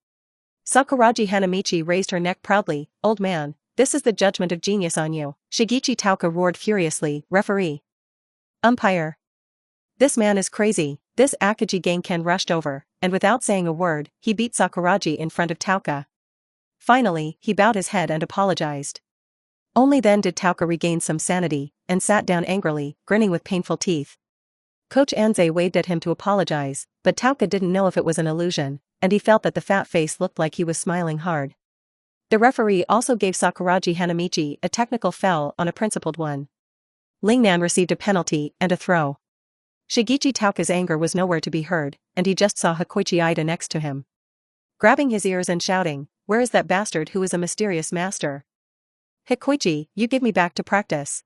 Sakuragi Hanamichi raised her neck proudly. Old man, this is the judgment of genius on you. Shigechi Tauka roared furiously. Referee. Umpire. This man is crazy. This Akagi Genkan rushed over, and without saying a word, he beat Sakuragi in front of Tauka. Finally, he bowed his head and apologized. Only then did Tauka regain some sanity, and sat down angrily, grinning with painful teeth. Coach Anze waved at him to apologize, but Tauka didn't know if it was an illusion, and he felt that the fat face looked like he was smiling hard. The referee also gave Sakuragi Hanamichi a technical foul on a principled one. Lingnan received a penalty and a throw. Shigechi Tauka's anger was nowhere to be heard, and he just saw Hikoichi Ida next to him. Grabbing his ears and shouting, "Where is that bastard who is a mysterious master? Hikoichi, you give me back to practice."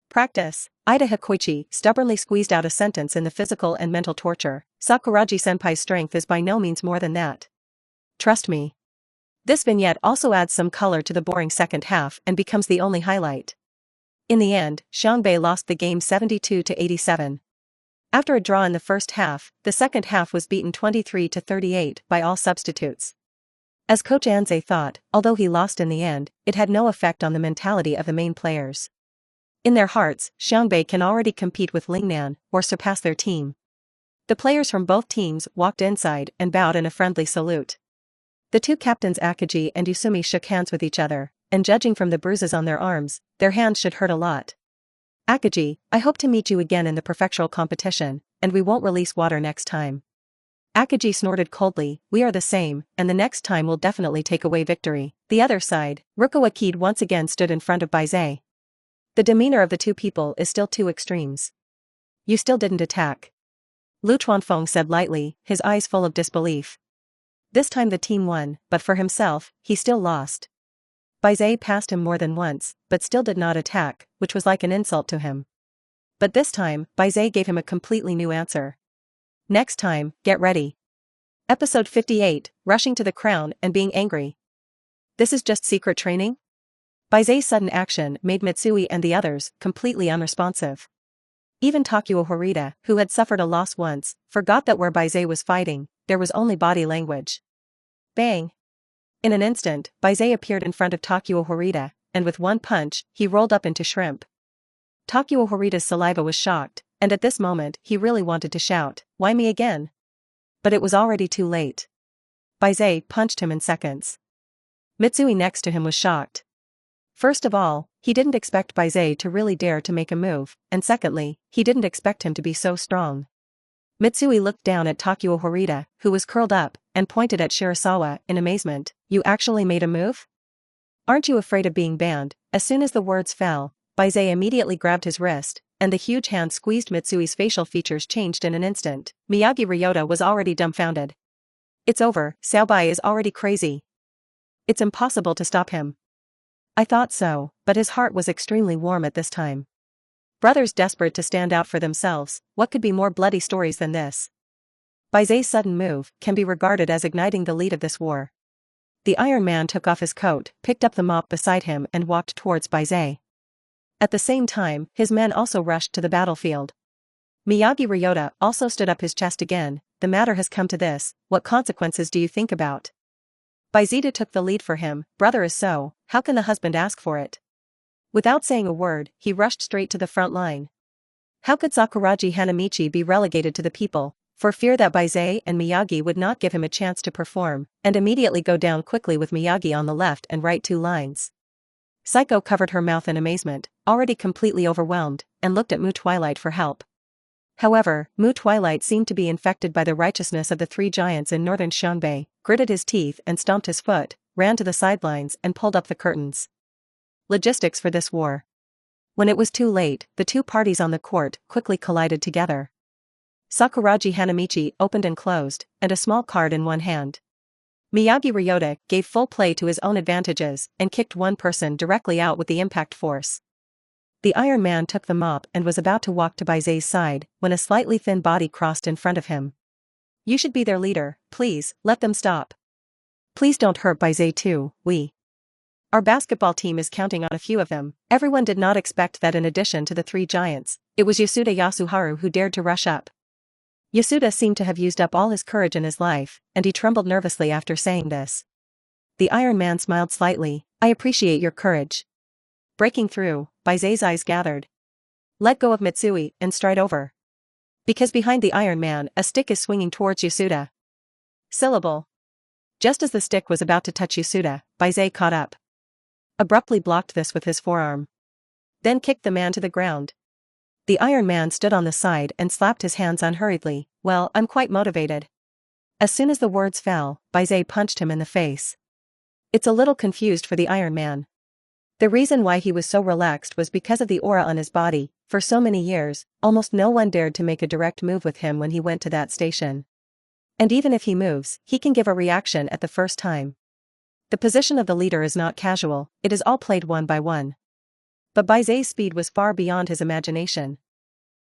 Practice. Ida Hikoichi stubbornly squeezed out a sentence in the physical and mental torture. Sakuragi-senpai's strength is by no means more than that. Trust me. This vignette also adds some color to the boring second half and becomes the only highlight. In the end, Xiangbei lost the game 72-87. After a draw in the first half, the second half was beaten 23-38 by all substitutes. As Coach Anze thought, although he lost in the end, it had no effect on the mentality of the main players. In their hearts, Xiangbei can already compete with Lingnan, or surpass their team. The players from both teams walked inside and bowed in a friendly salute. The two captains Akagi and Usumi shook hands with each other, and judging from the bruises on their arms, their hands should hurt a lot. Akagi, I hope to meet you again in the prefectural competition, and we won't release water next time. Akagi snorted coldly, we are the same, and the next time we'll definitely take away victory. The other side, Rukawa Kid once again stood in front of Bai Ze. The demeanor of the two people is still two extremes. You still didn't attack. Lu Chuanfeng said lightly, his eyes full of disbelief. This time the team won, but for himself, he still lost. Bai Ze passed him more than once, but still did not attack, which was like an insult to him. But this time, Bai Ze gave him a completely new answer. Next time, get ready. Episode 58, rushing to the crown and being angry. This is just secret training? Bai Ze's sudden action made Mitsui and the others completely unresponsive. Even Takuo Horita, who had suffered a loss once, forgot that where Bai Ze was fighting, there was only body language. Bang! In an instant, Bai Ze appeared in front of Takuo Horita, and with one punch, he rolled up into shrimp. Takuo Horita's saliva was shocked, and at this moment he really wanted to shout, "Why me again?" But it was already too late. Bai Ze punched him in seconds. Mitsui next to him was shocked. First of all, he didn't expect Bai Ze to really dare to make a move, and secondly, he didn't expect him to be so strong. Mitsui looked down at Takuo Horita, who was curled up, and pointed at Shirasawa in amazement. You actually made a move? Aren't you afraid of being banned? As soon as the words fell, Bai Ze immediately grabbed his wrist, and the huge hand squeezed Mitsui's facial features changed in an instant. Miyagi Ryota was already dumbfounded. It's over, Xiaobai is already crazy. It's impossible to stop him. I thought so, but his heart was extremely warm at this time. Brothers desperate to stand out for themselves, what could be more bloody stories than this? Bai Ze's sudden move can be regarded as igniting the lead of this war. The Iron Man took off his coat, picked up the mop beside him and walked towards Bai Ze. At the same time, his men also rushed to the battlefield. Miyagi Ryota also stood up his chest again. The matter has come to this, what consequences do you think about? Bai Ze took the lead for him, brother is so, how can the husband ask for it? Without saying a word, he rushed straight to the front line. How could Sakuragi Hanamichi be relegated to the people, for fear that Bai Ze and Miyagi would not give him a chance to perform, and immediately go down quickly with Miyagi on the left and right 2 lines. Psycho covered her mouth in amazement, already completely overwhelmed, and looked at Mu Twilight for help. However, Mu Twilight seemed to be infected by the righteousness of the 3 giants in northern Xiangbei, gritted his teeth and stomped his foot, ran to the sidelines and pulled up the curtains. Logistics for this war. When it was too late, the 2 parties on the court quickly collided together. Sakuragi Hanamichi opened and closed, and a small card in one hand. Miyagi Ryota gave full play to his own advantages and kicked one person directly out with the impact force. The Iron Man took the mop and was about to walk to Bai Ze's side when a slightly thin body crossed in front of him. You should be their leader, please, let them stop. Please don't hurt Bai Ze too, Our basketball team is counting on a few of them. Everyone did not expect that in addition to the 3 giants, it was Yasuda Yasuharu who dared to rush up. Yasuda seemed to have used up all his courage in his life, and he trembled nervously after saying this. The Iron Man smiled slightly, I appreciate your courage. Breaking through, Bai Ze's eyes gathered. Let go of Mitsui and stride over. Because behind the Iron Man, a stick is swinging towards Yasuda. Syllable. Just as the stick was about to touch Yasuda, Bai Ze caught up. Abruptly blocked this with his forearm. Then kicked the man to the ground. The Iron Man stood on the side and slapped his hands unhurriedly, well, I'm quite motivated. As soon as the words fell, Bai Ze punched him in the face. It's a little confused for the Iron Man. The reason why he was so relaxed was because of the aura on his body. For so many years, almost no one dared to make a direct move with him when he went to that station. And even if he moves, he can give a reaction at the first time. The position of the leader is not casual, it is all played one by one. But Bai Ze's speed was far beyond his imagination.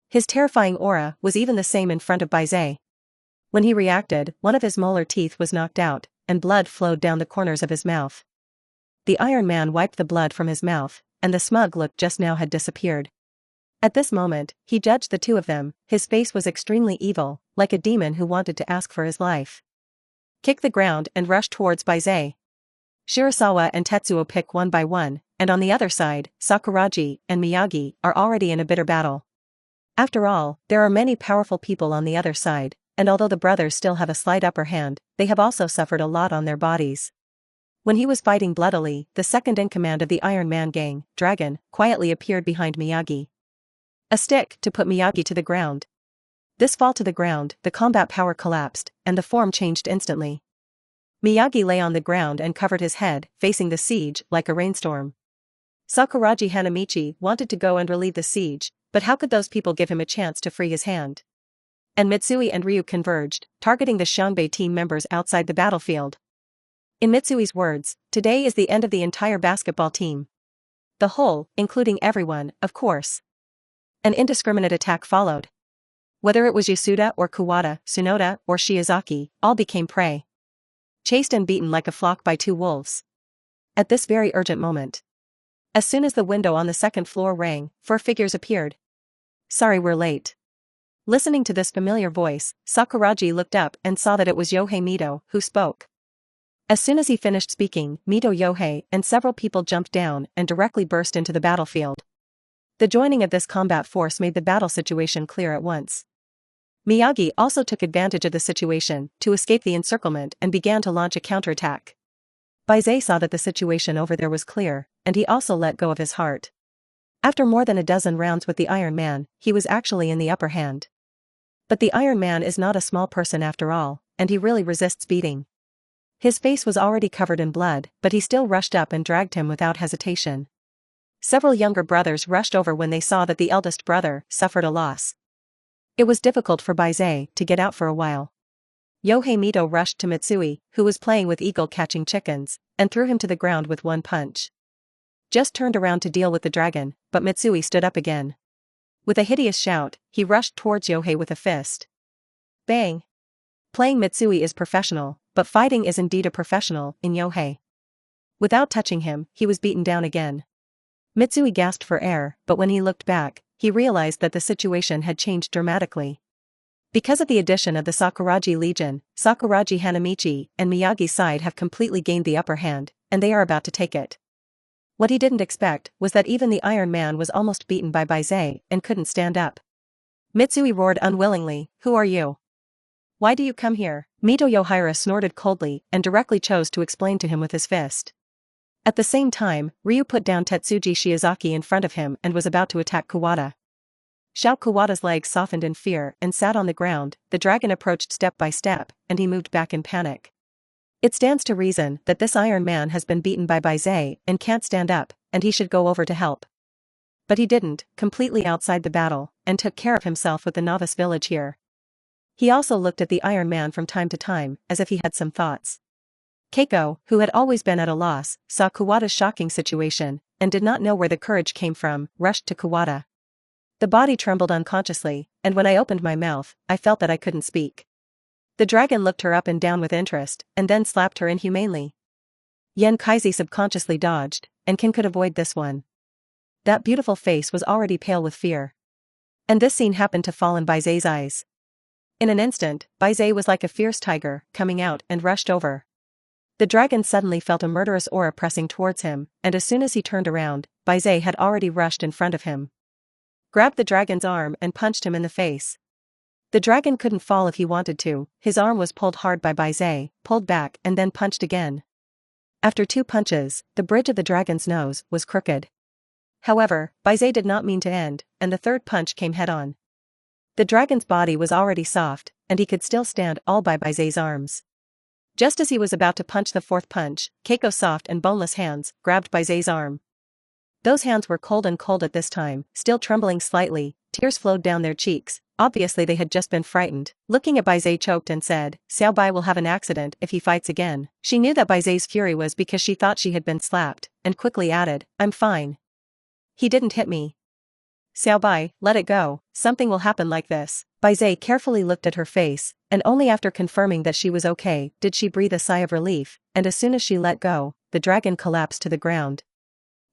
His terrifying aura was even the same in front of Bai Ze. When he reacted, one of his molar teeth was knocked out, and blood flowed down the corners of his mouth. The Iron Man wiped the blood from his mouth, and the smug look just now had disappeared. At this moment, he judged the 2 of them, his face was extremely evil, like a demon who wanted to ask for his life. Kick the ground and rush towards Bai Ze. Shirasawa and Tetsuo pick one by one, and on the other side, Sakuragi and Miyagi are already in a bitter battle. After all, there are many powerful people on the other side, and although the brothers still have a slight upper hand, they have also suffered a lot on their bodies. When he was fighting bloodily, the second-in-command of the Iron Man gang, Dragon, quietly appeared behind Miyagi. A stick to put Miyagi to the ground. This fall to the ground, the combat power collapsed, and the form changed instantly. Miyagi lay on the ground and covered his head, facing the siege like a rainstorm. Sakuragi Hanamichi wanted to go and relieve the siege, but how could those people give him a chance to free his hand? And Mitsui and Ryu converged, targeting the Xiangbei team members outside the battlefield. In Mitsui's words, today is the end of the entire basketball team. The whole, including everyone, of course. An indiscriminate attack followed. Whether it was Yasuda or Kuwata, Tsunoda or Shiozaki, all became prey. Chased and beaten like a flock by 2 wolves. At this very urgent moment. As soon as the window on the 2nd floor rang, 4 figures appeared. Sorry we're late. Listening to this familiar voice, Sakuragi looked up and saw that it was Yohei Mito who spoke. As soon as he finished speaking, Mito Yohei and several people jumped down and directly burst into the battlefield. The joining of this combat force made the battle situation clear at once. Miyagi also took advantage of the situation to escape the encirclement and began to launch a counterattack. Bai Ze saw that the situation over there was clear, and he also let go of his heart. After more than a dozen rounds with the Iron Man, he was actually in the upper hand. But the Iron Man is not a small person after all, and he really resists beating. His face was already covered in blood, but he still rushed up and dragged him without hesitation. Several younger brothers rushed over when they saw that the eldest brother suffered a loss. It was difficult for Bai Ze to get out for a while. Yohei Mito rushed to Mitsui, who was playing with eagle catching chickens, and threw him to the ground with one punch. Just turned around to deal with the dragon, but Mitsui stood up again. With a hideous shout, he rushed towards Yohei with a fist. Bang! Playing Mitsui is professional, but fighting is indeed a professional in Yohei. Without touching him, he was beaten down again. Mitsui gasped for air, but when he looked back, he realized that the situation had changed dramatically. Because of the addition of the Sakuragi Legion, Sakuragi Hanamichi and Miyagi's side have completely gained the upper hand, and they are about to take it. What he didn't expect was that even the Iron Man was almost beaten by Bai Ze and couldn't stand up. Mitsui roared unwillingly, "Who are you? Why do you come here?" Mito Yohira snorted coldly and directly chose to explain to him with his fist. At the same time, Ryu put down Tetsuji Shiozaki in front of him and was about to attack Kawada. Shao Kawada's legs softened in fear and sat on the ground. The dragon approached step by step, and he moved back in panic. It stands to reason that this Iron Man has been beaten by Bai Ze and can't stand up, and he should go over to help. But he didn't, completely outside the battle, and took care of himself with the novice village here. He also looked at the Iron Man from time to time, as if he had some thoughts. Keiko, who had always been at a loss, saw Kawada's shocking situation, and did not know where the courage came from, rushed to Kawada. The body trembled unconsciously, and when I opened my mouth, I felt that I couldn't speak. The dragon looked her up and down with interest, and then slapped her inhumanely. Yen Kaizi subconsciously dodged, and Ken could avoid this one. That beautiful face was already pale with fear. And this scene happened to fall in Bai Ze's eyes. In an instant, Bai Ze was like a fierce tiger, coming out and rushed over. The dragon suddenly felt a murderous aura pressing towards him, and as soon as he turned around, Bai Ze had already rushed in front of him. Grabbed the dragon's arm and punched him in the face. The dragon couldn't fall if he wanted to. His arm was pulled hard by Bai Ze, pulled back and then punched again. After 2 punches, the bridge of the dragon's nose was crooked. However, Bai Ze did not mean to end, and the 3rd punch came head-on. The dragon's body was already soft, and he could still stand all by Bai Ze's arms. Just as he was about to punch the 4th punch, Keiko's soft and boneless hands grabbed Bai Ze's arm. Those hands were cold at this time, still trembling slightly. Tears flowed down their cheeks. Obviously they had just been frightened. Looking at Bai Ze choked and said, "Xiaobai will have an accident if he fights again." She knew that Bai Ze's fury was because she thought she had been slapped, and quickly added, "I'm fine. He didn't hit me. Xiaobai, let it go, something will happen like this." Bai Ze carefully looked at her face, and only after confirming that she was okay did she breathe a sigh of relief, and as soon as she let go, the dragon collapsed to the ground.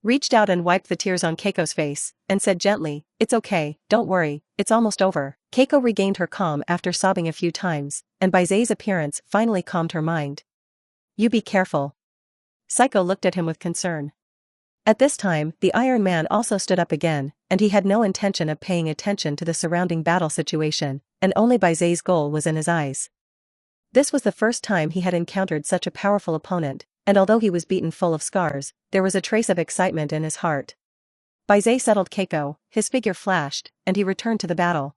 Reached out and wiped the tears on Keiko's face, and said gently, "It's okay, don't worry, it's almost over." Keiko regained her calm after sobbing a few times, and Bai Ze's appearance finally calmed her mind. "You be careful." Psycho looked at him with concern. At this time, the Iron Man also stood up again, and he had no intention of paying attention to the surrounding battle situation, and only Bai Ze's goal was in his eyes. This was the first time he had encountered such a powerful opponent, and although he was beaten full of scars, there was a trace of excitement in his heart. Bai Ze settled Keiko, his figure flashed, and he returned to the battle.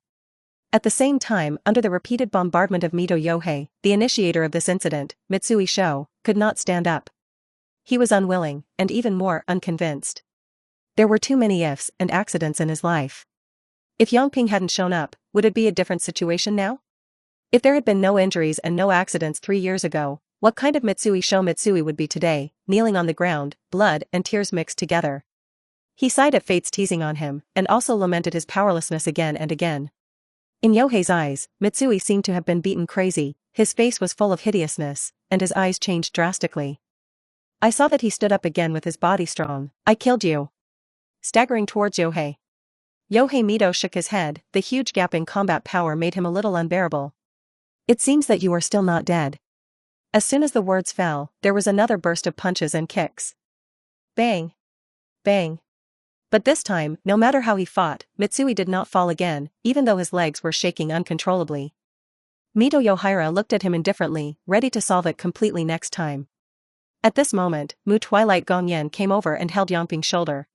At the same time, under the repeated bombardment of Mito Yohei, the initiator of this incident, Mitsui Sho, could not stand up. He was unwilling, and even more unconvinced. There were too many ifs and accidents in his life. If Yongping hadn't shown up, would it be a different situation now? If there had been no injuries and no accidents 3 years ago, what kind of Mitsui Sho Mitsui would be today, kneeling on the ground, blood and tears mixed together? He sighed at fate's teasing on him, and also lamented his powerlessness again and again. In Yohei's eyes, Mitsui seemed to have been beaten crazy. His face was full of hideousness, and his eyes changed drastically. I saw that he stood up again with his body strong. "I killed you." Staggering towards Yohei. Yohei Mito shook his head. The huge gap in combat power made him a little unbearable. "It seems that you are still not dead." As soon as the words fell, there was another burst of punches and kicks. Bang! Bang! But this time, no matter how he fought, Mitsui did not fall again, even though his legs were shaking uncontrollably. Mito Yohira looked at him indifferently, ready to solve it completely next time. At this moment, Mu Twilight Gongyan came over and held Yongping's shoulder.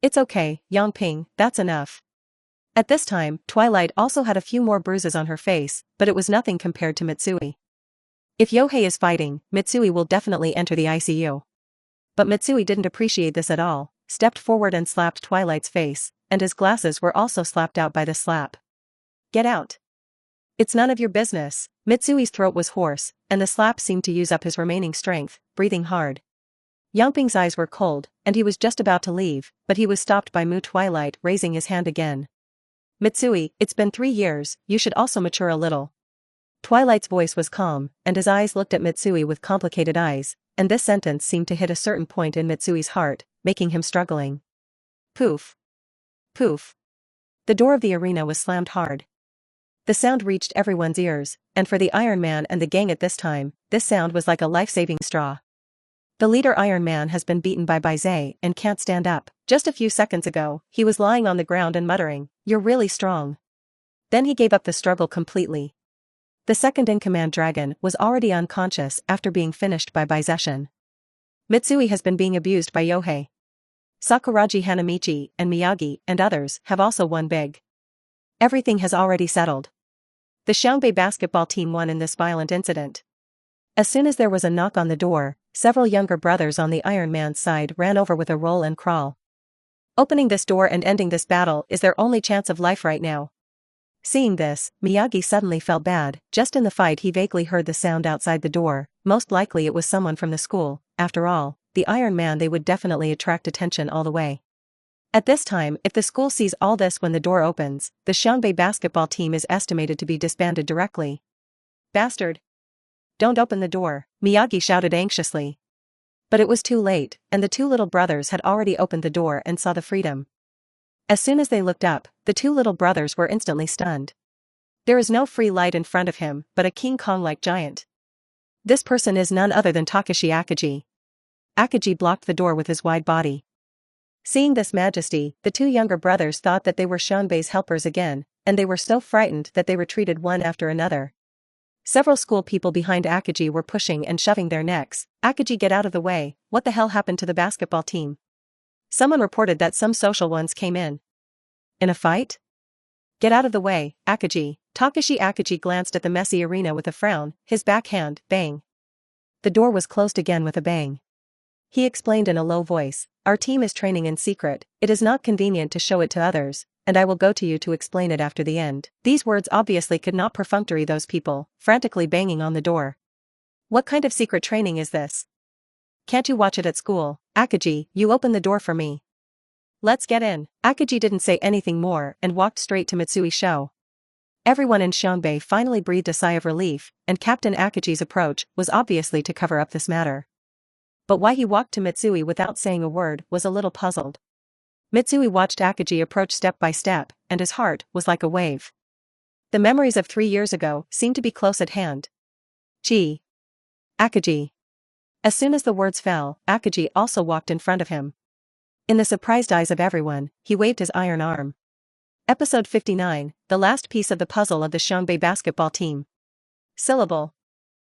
"It's okay, Yongping, that's enough." At this time, Twilight also had a few more bruises on her face, but it was nothing compared to Mitsui. If Yohei is fighting, Mitsui will definitely enter the ICU. But Mitsui didn't appreciate this at all, stepped forward and slapped Twilight's face, and his glasses were also slapped out by the slap. "Get out. It's none of your business." Mitsui's throat was hoarse, and the slap seemed to use up his remaining strength, breathing hard. Yongping's eyes were cold, and he was just about to leave, but he was stopped by Mu Twilight raising his hand again. "Mitsui, it's been 3 years, you should also mature a little." Twilight's voice was calm, and his eyes looked at Mitsui with complicated eyes, and this sentence seemed to hit a certain point in Mitsui's heart, making him struggling. Poof. Poof. The door of the arena was slammed hard. The sound reached everyone's ears, and for the Iron Man and the gang at this time, this sound was like a life-saving straw. The leader Iron Man has been beaten by Bai Ze and can't stand up. Just a few seconds ago, he was lying on the ground and muttering, "You're really strong." Then he gave up the struggle completely. The second-in-command dragon was already unconscious after being finished by Bai Ze. Mitsui has been being abused by Yohei. Sakuragi, Hanamichi, and Miyagi and others have also won big. Everything has already settled. The Xiangbei basketball team won in this violent incident. As soon as there was a knock on the door, several younger brothers on the Iron Man's side ran over with a roll and crawl. Opening this door and ending this battle is their only chance of life right now. Seeing this, Miyagi suddenly felt bad. Just in the fight he vaguely heard the sound outside the door. Most likely it was someone from the school. After all, the Iron Man, they would definitely attract attention all the way. At this time, if the school sees all this when the door opens, the Xiangbei basketball team is estimated to be disbanded directly. "Bastard! Don't open the door," Miyagi shouted anxiously. But it was too late, and the two little brothers had already opened the door and saw the freedom. As soon as they looked up, the two little brothers were instantly stunned. There is no free light in front of him, but a King Kong-like giant. This person is none other than Takashi Akagi. Akagi blocked the door with his wide body. Seeing this majesty, the two younger brothers thought that they were Xiangbei's helpers again, and they were so frightened that they retreated one after another. Several school people behind Akagi were pushing and shoving their necks. "Akagi, get out of the way, what the hell happened to the basketball team?" Someone reported that some social ones came in. "In a fight? Get out of the way, Akagi." Takashi Akagi glanced at the messy arena with a frown, his backhand, bang. The door was closed again with a bang. He explained in a low voice, "Our team is training in secret, it is not convenient to show it to others, and I will go to you to explain it after the end." These words obviously could not perfunctory those people, frantically banging on the door. "What kind of secret training is this? Can't you watch it at school? Akagi, you open the door for me. Let's get in." Akagi didn't say anything more and walked straight to Mitsui's show. Everyone in Xiangbei finally breathed a sigh of relief, and Captain Akagi's approach was obviously to cover up this matter. But why he walked to Mitsui without saying a word was a little puzzled. Mitsui watched Akagi approach step by step, and his heart was like a wave. The memories of 3 years ago seemed to be close at hand. "Gee. Akagi." As soon as the words fell, Akagi also walked in front of him. In the surprised eyes of everyone, he waved his iron arm. Episode 59, the last piece of the puzzle of the Xiangbei basketball team. Syllable.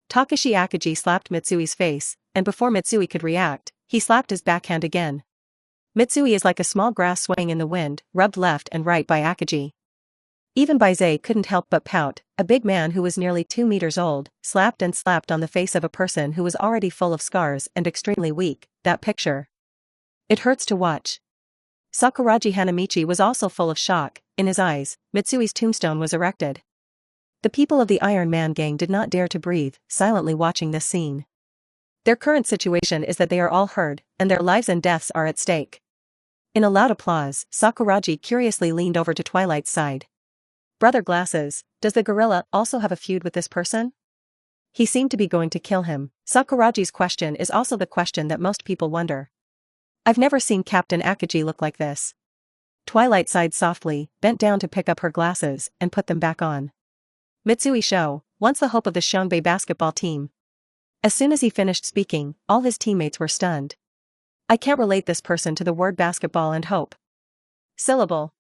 Takashi Akagi slapped Mitsui's face, and before Mitsui could react, he slapped his backhand again. Mitsui is like a small grass swaying in the wind, rubbed left and right by Akagi. Even Bai Ze couldn't help but pout. A big man who was nearly 2 meters old, slapped and slapped on the face of a person who was already full of scars and extremely weak. That picture. It hurts to watch. Sakuragi Hanamichi was also full of shock. In his eyes, Mitsui's tombstone was erected. The people of the Iron Man gang did not dare to breathe, silently watching this scene. Their current situation is that they are all hurt, and their lives and deaths are at stake. In a loud applause, Sakuragi curiously leaned over to Twilight's side. "Brother Glasses, does the gorilla also have a feud with this person? He seemed to be going to kill him." Sakuragi's question is also the question that most people wonder. "I've never seen Captain Akagi look like this." Twilight sighed softly, bent down to pick up her glasses, and put them back on. Mitsui Sho, once the hope of the Xiangbei basketball team. As soon as he finished speaking, all his teammates were stunned. "I can't relate this person to the word basketball and hope." Syllable.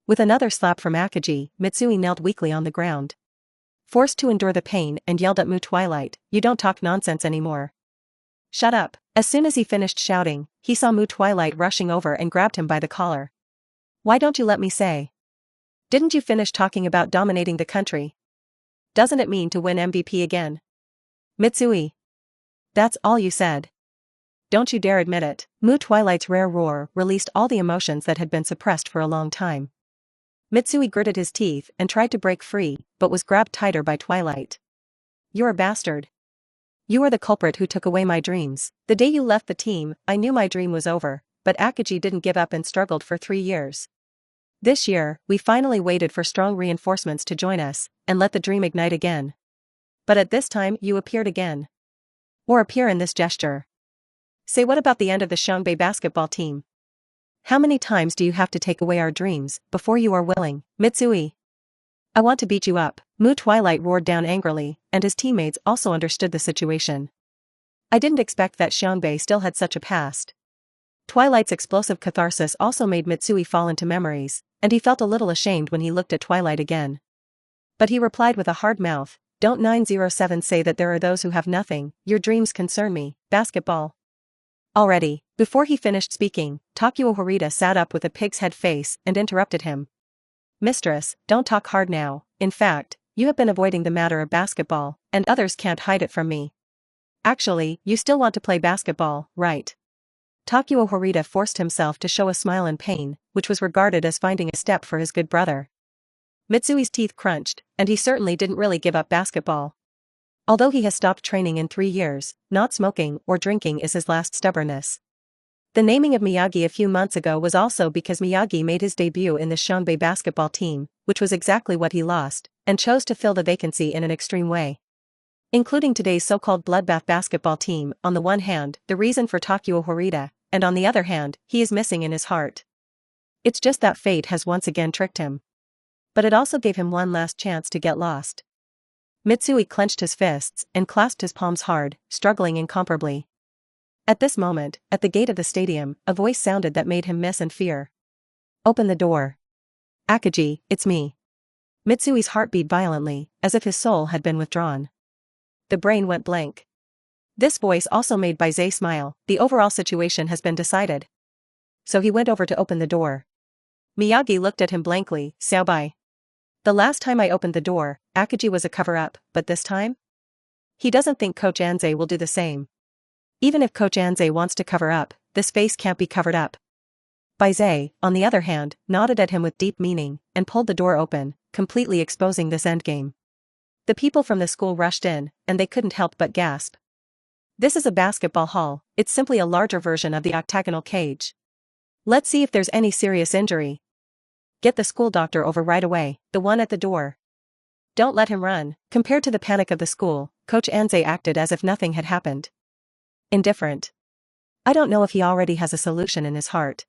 With another slap from Akagi, Mitsui knelt weakly on the ground. Forced to endure the pain and yelled at Mu Twilight, "You don't talk nonsense anymore. Shut up." As soon as he finished shouting, he saw Mu Twilight rushing over and grabbed him by the collar. "Why don't you let me say? Didn't you finish talking about dominating the country? Doesn't it mean to win MVP again? Mitsui. That's all you said. Don't you dare admit it." Mu Twilight's rare roar released all the emotions that had been suppressed for a long time. Mitsui gritted his teeth and tried to break free, but was grabbed tighter by Twilight. "You're a bastard. You are the culprit who took away my dreams. The day you left the team, I knew my dream was over, but Akagi didn't give up and struggled for 3 years. This year, we finally waited for strong reinforcements to join us, and let the dream ignite again. But at this time you appeared again. Or appear in this gesture. Say, what about the end of the Xiangbei basketball team? How many times do you have to take away our dreams before you are willing, Mitsui? I want to beat you up, Mu Twilight roared down angrily, and his teammates also understood the situation. I didn't expect that Xiangbei still had such a past. Twilight's explosive catharsis also made Mitsui fall into memories, and he felt a little ashamed when he looked at Twilight again. But he replied with a hard mouth, "Don't 907 say that there are those who have nothing, your dreams concern me, basketball." Already, before he finished speaking, Takuo Horita sat up with a pig's head face and interrupted him. "Mistress, don't talk hard now, in fact, you have been avoiding the matter of basketball, and others can't hide it from me. Actually, you still want to play basketball, right?" Takuo Horita forced himself to show a smile in pain, which was regarded as finding a step for his good brother. Mitsui's teeth crunched, and he certainly didn't really give up basketball. Although he has stopped training in 3 years, not smoking or drinking is his last stubbornness. The naming of Miyagi a few months ago was also because Miyagi made his debut in the Xiangbei basketball team, which was exactly what he lost, and chose to fill the vacancy in an extreme way. Including today's so-called bloodbath basketball team, on the one hand, the reason for Takuo Horita, and on the other hand, he is missing in his heart. It's just that fate has once again tricked him. But it also gave him one last chance to get lost. Mitsui clenched his fists and clasped his palms hard, struggling incomparably. At this moment, at the gate of the stadium, a voice sounded that made him miss and fear. "Open the door. Akagi, it's me." Mitsui's heart beat violently, as if his soul had been withdrawn. The brain went blank. This voice also made Bai Ze smile. The overall situation has been decided. So he went over to open the door. Miyagi looked at him blankly. "Xiaobei. The last time I opened the door, Akagi was a cover-up, but this time? He doesn't think Coach Anze will do the same. Even if Coach Anze wants to cover up, this face can't be covered up." Bai Ze, on the other hand, nodded at him with deep meaning, and pulled the door open, completely exposing this endgame. The people from the school rushed in, and they couldn't help but gasp. This is a basketball hall, it's simply a larger version of the octagonal cage. Let's see if there's any serious injury. Get the school doctor over right away, the one at the door. Don't let him run. Compared to the panic of the school, Coach Anze acted as if nothing had happened. Indifferent. I don't know if he already has a solution in his heart.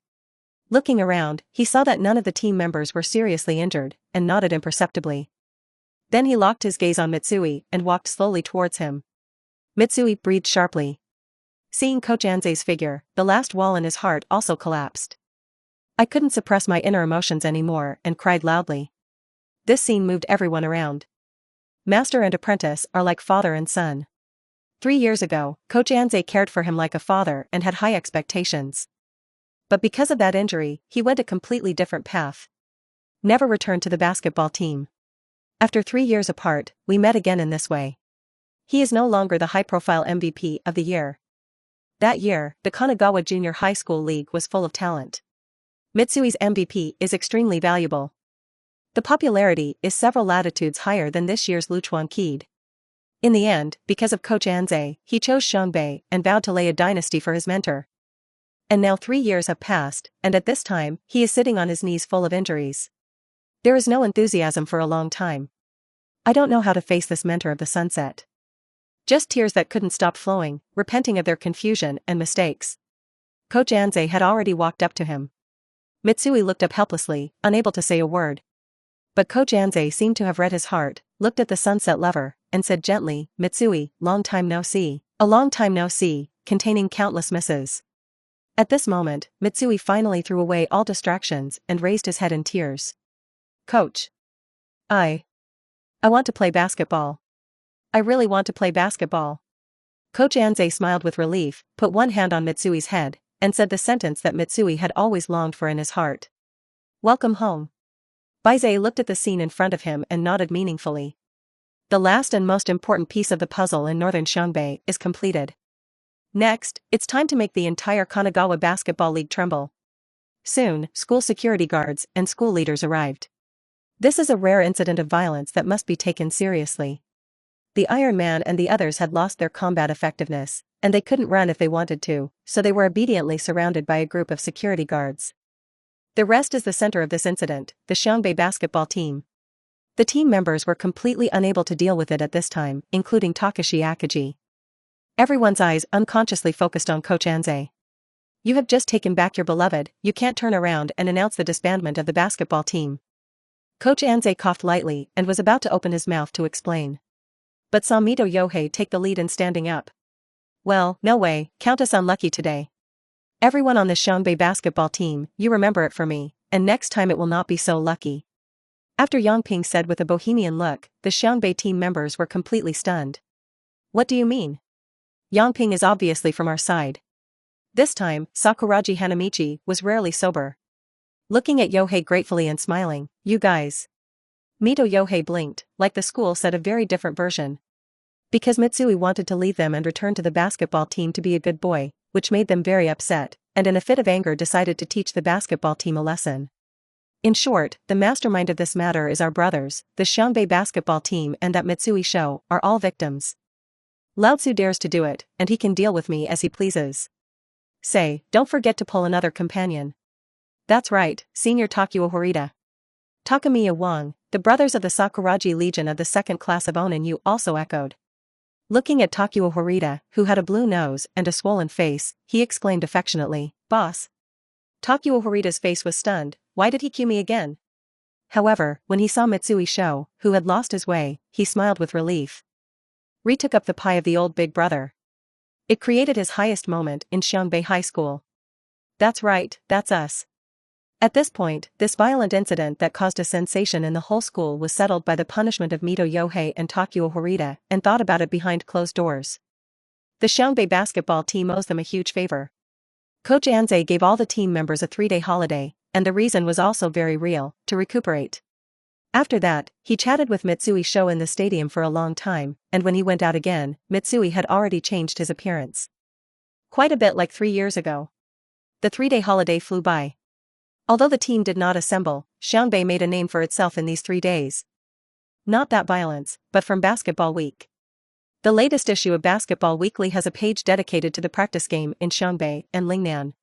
Looking around, he saw that none of the team members were seriously injured, and nodded imperceptibly. Then he locked his gaze on Mitsui and walked slowly towards him. Mitsui breathed sharply. Seeing Coach Anze's figure, the last wall in his heart also collapsed. I couldn't suppress my inner emotions anymore and cried loudly. This scene moved everyone around. Master and apprentice are like father and son. 3 years ago, Coach Anze cared for him like a father and had high expectations. But because of that injury, he went a completely different path. Never returned to the basketball team. After 3 years apart, we met again in this way. He is no longer the high-profile MVP of the year. That year, the Kanagawa Junior High School League was full of talent. Mitsui's MVP is extremely valuable. The popularity is several latitudes higher than this year's Luchuan Kid. In the end, because of Coach Anze, he chose Xiangbei and vowed to lay a dynasty for his mentor. And now 3 years have passed, and at this time, he is sitting on his knees full of injuries. There is no enthusiasm for a long time. I don't know how to face this mentor of the sunset. Just tears that couldn't stop flowing, repenting of their confusion and mistakes. Coach Anze had already walked up to him. Mitsui looked up helplessly, unable to say a word. But Coach Anze seemed to have read his heart, looked at the sunset lover, and said gently, "Mitsui, long time no see." A long time no see, containing countless misses. At this moment, Mitsui finally threw away all distractions and raised his head in tears. "Coach. I want to play basketball. I really want to play basketball." Coach Anze smiled with relief, put one hand on Mitsui's head, and said the sentence that Mitsui had always longed for in his heart. "Welcome home." Bai Ze looked at the scene in front of him and nodded meaningfully. The last and most important piece of the puzzle in northern Xiangbei is completed. Next, it's time to make the entire Kanagawa Basketball League tremble. Soon, school security guards and school leaders arrived. This is a rare incident of violence that must be taken seriously. The Iron Man and the others had lost their combat effectiveness, and they couldn't run if they wanted to, so they were obediently surrounded by a group of security guards. The rest is the center of this incident, the Xiangbei basketball team. The team members were completely unable to deal with it at this time, including Takashi Akagi. Everyone's eyes unconsciously focused on Coach Anze. You have just taken back your beloved, you can't turn around and announce the disbandment of the basketball team. Coach Anze coughed lightly and was about to open his mouth to explain. But saw Mito Yohei take the lead in standing up. Well, no way, count us unlucky today. Everyone on the Xiangbei basketball team, you remember it for me, and next time it will not be so lucky. After Yangping said with a bohemian look, the Xiangbei team members were completely stunned. What do you mean? Yangping is obviously from our side. This time, Sakuragi Hanamichi was rarely sober. Looking at Yohei gratefully and smiling, you guys. Mito Yohei blinked, like the school said a very different version. Because Mitsui wanted to leave them and return to the basketball team to be a good boy, which made them very upset, and in a fit of anger decided to teach the basketball team a lesson. In short, the mastermind of this matter is our brothers, the Xiangbei basketball team and that Mitsui show, are all victims. Lao Tzu dares to do it, and he can deal with me as he pleases. Say, don't forget to pull another companion. That's right, Senior Takuya Horita. Takamiya Wang, the brothers of the Sakuragi Legion of the second class of Onin also echoed. Looking at Takuya Horita, who had a blue nose and a swollen face, he exclaimed affectionately, Boss. Takuya Horita's face was stunned, why did he cue me again? However, when he saw Mitsui show, who had lost his way, he smiled with relief. Ri took up the pie of the old big brother. It created his highest moment in Xiangbei High School. That's right, that's us. At this point, this violent incident that caused a sensation in the whole school was settled by the punishment of Mito Yohei and Takuya Horita and thought about it behind closed doors. The Xiangbei basketball team owes them a huge favor. Coach Anze gave all the team members a 3-day holiday, and the reason was also very real, to recuperate. After that, he chatted with Mitsui show in the stadium for a long time, and when he went out again, Mitsui had already changed his appearance. Quite a bit like 3 years ago. The 3-day holiday flew by. Although the team did not assemble, Xiangbei made a name for itself in these 3 days. Not that violence, but from Basketball Week. The latest issue of Basketball Weekly has a page dedicated to the practice game in Xiangbei and Lingnan.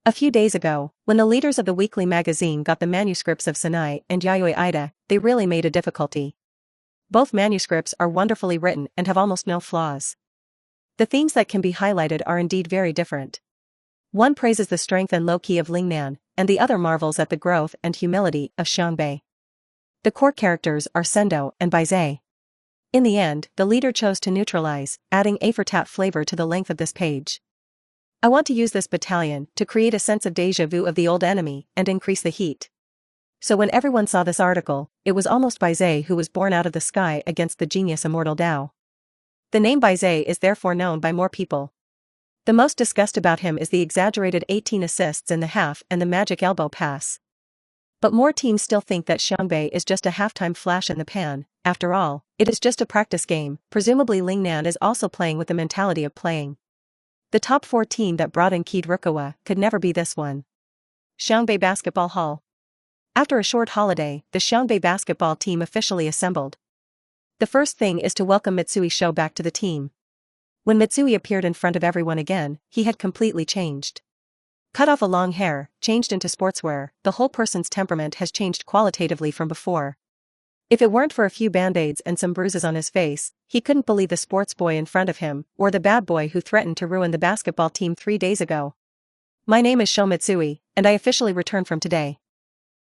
A few days ago, when the leaders of the weekly magazine got the manuscripts of Sanai and Yayoi Ida, they really made a difficulty. Both manuscripts are wonderfully written and have almost no flaws. The themes that can be highlighted are indeed very different. One praises the strength and low-key of Lingnan, and the other marvels at the growth and humility of Xiangbei. The core characters are Sendo and Bai Ze. In the end, the leader chose to neutralize, adding aftertat flavor to the length of this page. I want to use this battalion to create a sense of déjà vu of the old enemy and increase the heat. So when everyone saw this article, it was almost Bai Ze who was born out of the sky against the genius immortal Tao. The name Bai Ze is therefore known by more people. The most discussed about him is the exaggerated 18 assists in the half and the magic elbow pass. But more teams still think that Xiangbei is just a halftime flash in the pan. After all, it is just a practice game. Presumably Lingnan is also playing with the mentality of playing. The top 4 team that brought in keyed Rukawa could never be this one. Xiangbei Basketball Hall. After a short holiday, the Xiangbei basketball team officially assembled. The first thing is to welcome Mitsui show back to the team. When Mitsui appeared in front of everyone again, he had completely changed. Cut off a long hair, changed into sportswear, the whole person's temperament has changed qualitatively from before. If it weren't for a few band-aids and some bruises on his face, he couldn't believe the sports boy in front of him, or the bad boy who threatened to ruin the basketball team 3 days ago. My name is Sho Mitsui, and I officially return from today.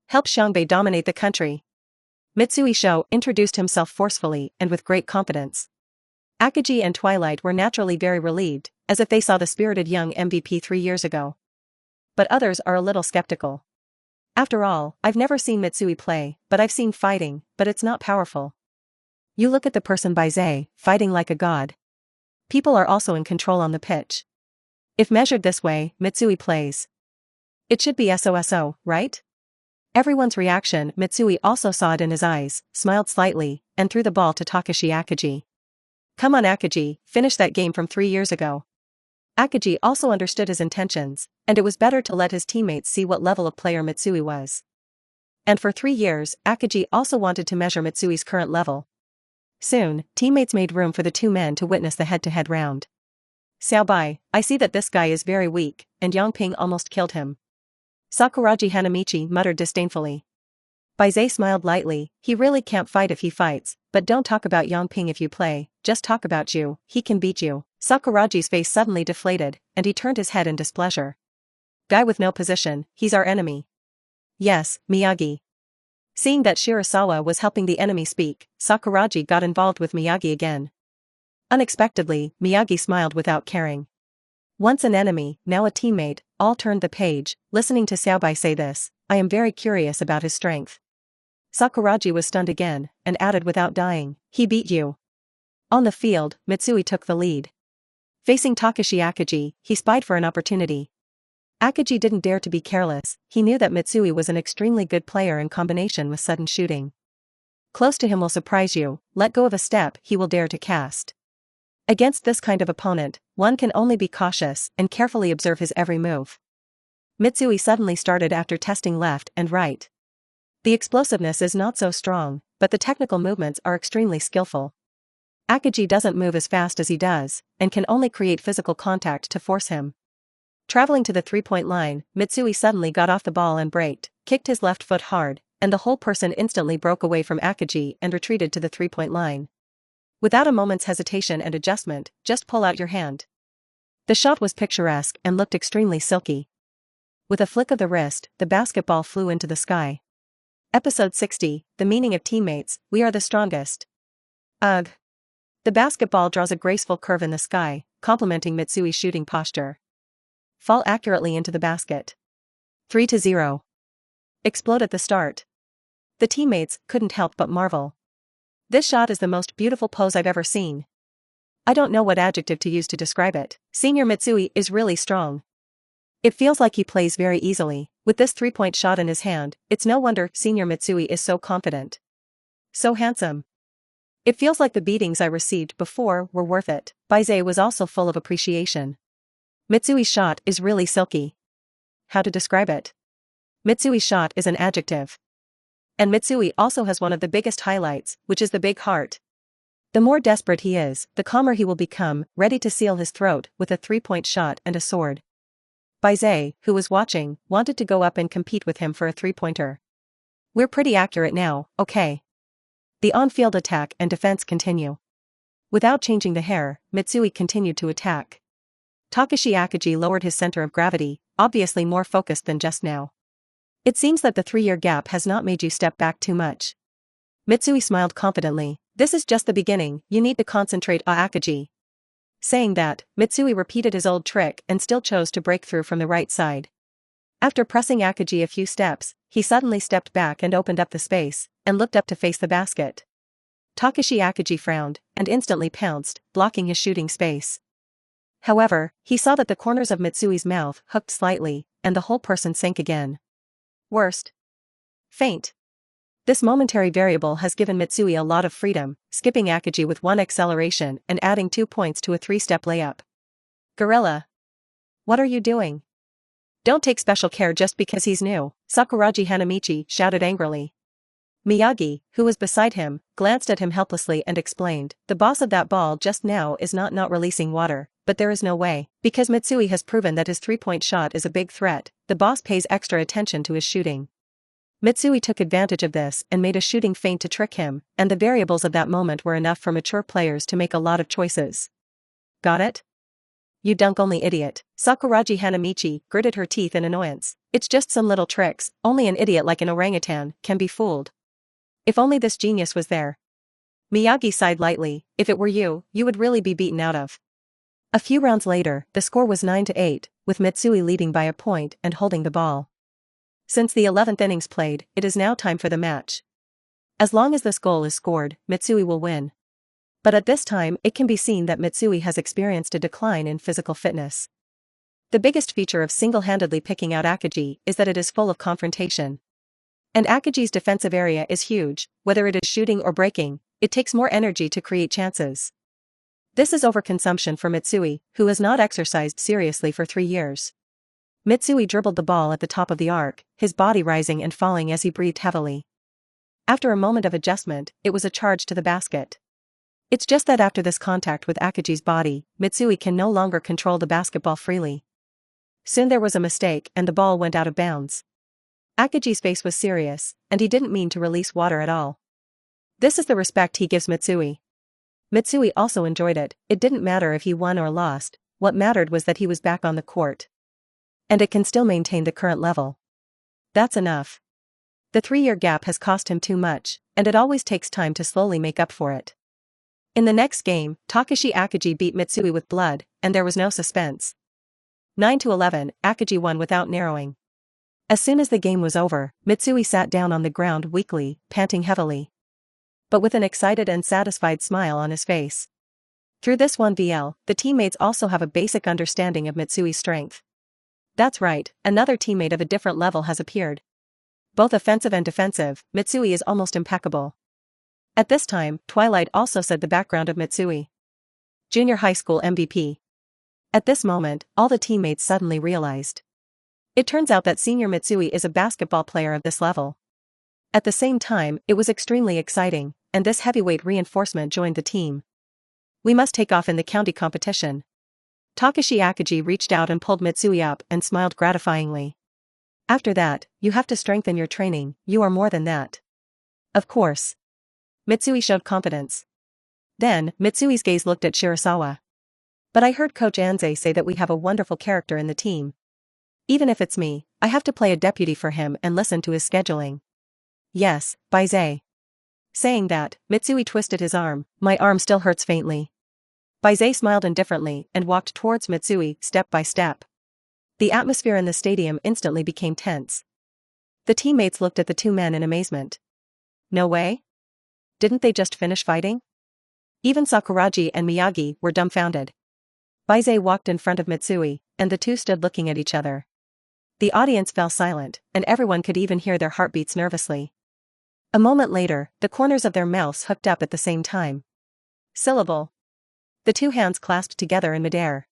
Help Xiangbei dominate the country. Mitsui Sho introduced himself forcefully and with great confidence. Akagi and Twilight were naturally very relieved, as if they saw the spirited young MVP 3 years ago. But others are a little skeptical. After all, I've never seen Mitsui play, but I've seen fighting, but it's not powerful. You look at the person Bai Ze, fighting like a god. People are also in control on the pitch. If measured this way, Mitsui plays. It should be SOSO, right? Everyone's reaction, Mitsui also saw it in his eyes, smiled slightly, and threw the ball to Takashi Akagi. Come on Akagi, finish that game from 3 years ago. Akagi also understood his intentions, and it was better to let his teammates see what level of player Mitsui was. And for 3 years, Akagi also wanted to measure Mitsui's current level. Soon, teammates made room for the 2 men to witness the head-to-head round. Xiaobai, I see that this guy is very weak, and Yangping almost killed him. Sakuragi Hanamichi muttered disdainfully. Bai Ze smiled lightly, he really can't fight if he fights, but don't talk about Yangping if you play, just talk about you, he can beat you. Sakuragi's face suddenly deflated, and he turned his head in displeasure. Guy with no position, he's our enemy. Yes, Miyagi. Seeing that Shirasawa was helping the enemy speak, Sakuragi got involved with Miyagi again. Unexpectedly, Miyagi smiled without caring. Once an enemy, now a teammate, all turned the page, listening to Xiaobei say this, I am very curious about his strength. Sakuragi was stunned again, and added without dying, he beat you. On the field, Mitsui took the lead. Facing Takashi Akagi, he spied for an opportunity. Akagi didn't dare to be careless, he knew that Mitsui was an extremely good player in combination with sudden shooting. Close to him will surprise you, let go of a step he will dare to cast. Against this kind of opponent, one can only be cautious and carefully observe his every move. Mitsui suddenly started after testing left and right. The explosiveness is not so strong, but the technical movements are extremely skillful. Akagi doesn't move as fast as he does, and can only create physical contact to force him. Traveling to the three-point line, Mitsui suddenly got off the ball and braked, kicked his left foot hard, and the whole person instantly broke away from Akagi and retreated to the three-point line. Without a moment's hesitation and adjustment, just pull out your hand. The shot was picturesque and looked extremely silky. With a flick of the wrist, the basketball flew into the sky. Episode 60, The Meaning of Teammates, We Are the Strongest. Ugh. The basketball draws a graceful curve in the sky, complementing Mitsui's shooting posture. Fall accurately into the basket. 3-0. Explode at the start. The teammates couldn't help but marvel. This shot is the most beautiful pose I've ever seen. I don't know what adjective to use to describe it. Senior Mitsui is really strong. It feels like he plays very easily. With this three-point shot in his hand, it's no wonder Senior Mitsui is so confident. So handsome. It feels like the beatings I received before were worth it. Bai Ze was also full of appreciation. Mitsui's shot is really silky. How to describe it? Mitsui's shot is an adjective. And Mitsui also has one of the biggest highlights, which is the big heart. The more desperate he is, the calmer he will become, ready to seal his throat with a three-point shot and a sword. Bai Ze, who was watching, wanted to go up and compete with him for a three-pointer. We're pretty accurate now, okay? The on-field attack and defense continue. Without changing the hair, Mitsui continued to attack. Takashi Akagi lowered his center of gravity, obviously more focused than just now. It seems that the 3-year gap has not made you step back too much. Mitsui smiled confidently, this is just the beginning, you need to concentrate on Akagi. Saying that, Mitsui repeated his old trick and still chose to break through from the right side. After pressing Akagi a few steps, he suddenly stepped back and opened up the space, and looked up to face the basket. Takashi Akagi frowned, and instantly pounced, blocking his shooting space. However, he saw that the corners of Mitsui's mouth hooked slightly, and the whole person sank again. Worst. Faint. This momentary variable has given Mitsui a lot of freedom, skipping Akagi with 1 acceleration and adding 2 points to a 3-step layup. Gorilla. What are you doing? Don't take special care just because he's new, Sakuragi Hanamichi shouted angrily. Miyagi, who was beside him, glanced at him helplessly and explained, the boss of that ball just now is not releasing water, but there is no way, because Mitsui has proven that his three-point shot is a big threat, the boss pays extra attention to his shooting. Mitsui took advantage of this and made a shooting feint to trick him, and the variables of that moment were enough for mature players to make a lot of choices. Got it? You dunk-only idiot, Sakuragi Hanamichi gritted her teeth in annoyance. It's just some little tricks, only an idiot like an orangutan can be fooled. If only this genius was there. Miyagi sighed lightly, if it were you, you would really be beaten out of. A few rounds later, the score was 9-8, with Mitsui leading by a point and holding the ball. Since the 11th innings played, it is now time for the match. As long as this goal is scored, Mitsui will win. But at this time it can be seen that Mitsui has experienced a decline in physical fitness. The biggest feature of single-handedly picking out Akagi is that it is full of confrontation. And Akagi's defensive area is huge, whether it is shooting or breaking, it takes more energy to create chances. This is overconsumption for Mitsui, who has not exercised seriously for 3 years. Mitsui dribbled the ball at the top of the arc, his body rising and falling as he breathed heavily. After a moment of adjustment, it was a charge to the basket. It's just that after this contact with Akagi's body, Mitsui can no longer control the basketball freely. Soon there was a mistake and the ball went out of bounds. Akaji's face was serious, and he didn't mean to release water at all. This is the respect he gives Mitsui. Mitsui also enjoyed it. It didn't matter if he won or lost, what mattered was that he was back on the court. And it can still maintain the current level. That's enough. The 3-year gap has cost him too much, and it always takes time to slowly make up for it. In the next game, Takashi Akaji beat Mitsui with blood, and there was no suspense. 9-11, Akaji won without narrowing. As soon as the game was over, Mitsui sat down on the ground weakly, panting heavily. But with an excited and satisfied smile on his face. Through this 1vl, the teammates also have a basic understanding of Mitsui's strength. That's right, another teammate of a different level has appeared. Both offensive and defensive, Mitsui is almost impeccable. At this time, Twilight also said the background of Mitsui. Junior high school MVP. At this moment, all the teammates suddenly realized. It turns out that senior Mitsui is a basketball player of this level. At the same time, it was extremely exciting, and this heavyweight reinforcement joined the team. We must take off in the county competition. Takashi Akaji reached out and pulled Mitsui up and smiled gratifyingly. After that, you have to strengthen your training, you are more than that. Of course. Mitsui showed confidence. Then, Mitsui's gaze looked at Shirasawa. But I heard Coach Anze say that we have a wonderful character in the team. Even if it's me, I have to play a deputy for him and listen to his scheduling. Yes, Bai Ze. Saying that, Mitsui twisted his arm. My arm still hurts faintly. Bai Ze smiled indifferently and walked towards Mitsui, step by step. The atmosphere in the stadium instantly became tense. The teammates looked at the two men in amazement. No way? Didn't they just finish fighting? Even Sakuragi and Miyagi were dumbfounded. Bai Ze walked in front of Mitsui, and the two stood looking at each other. The audience fell silent, and everyone could even hear their heartbeats nervously. A moment later, the corners of their mouths hooked up at the same time. Syllable. The two hands clasped together in midair.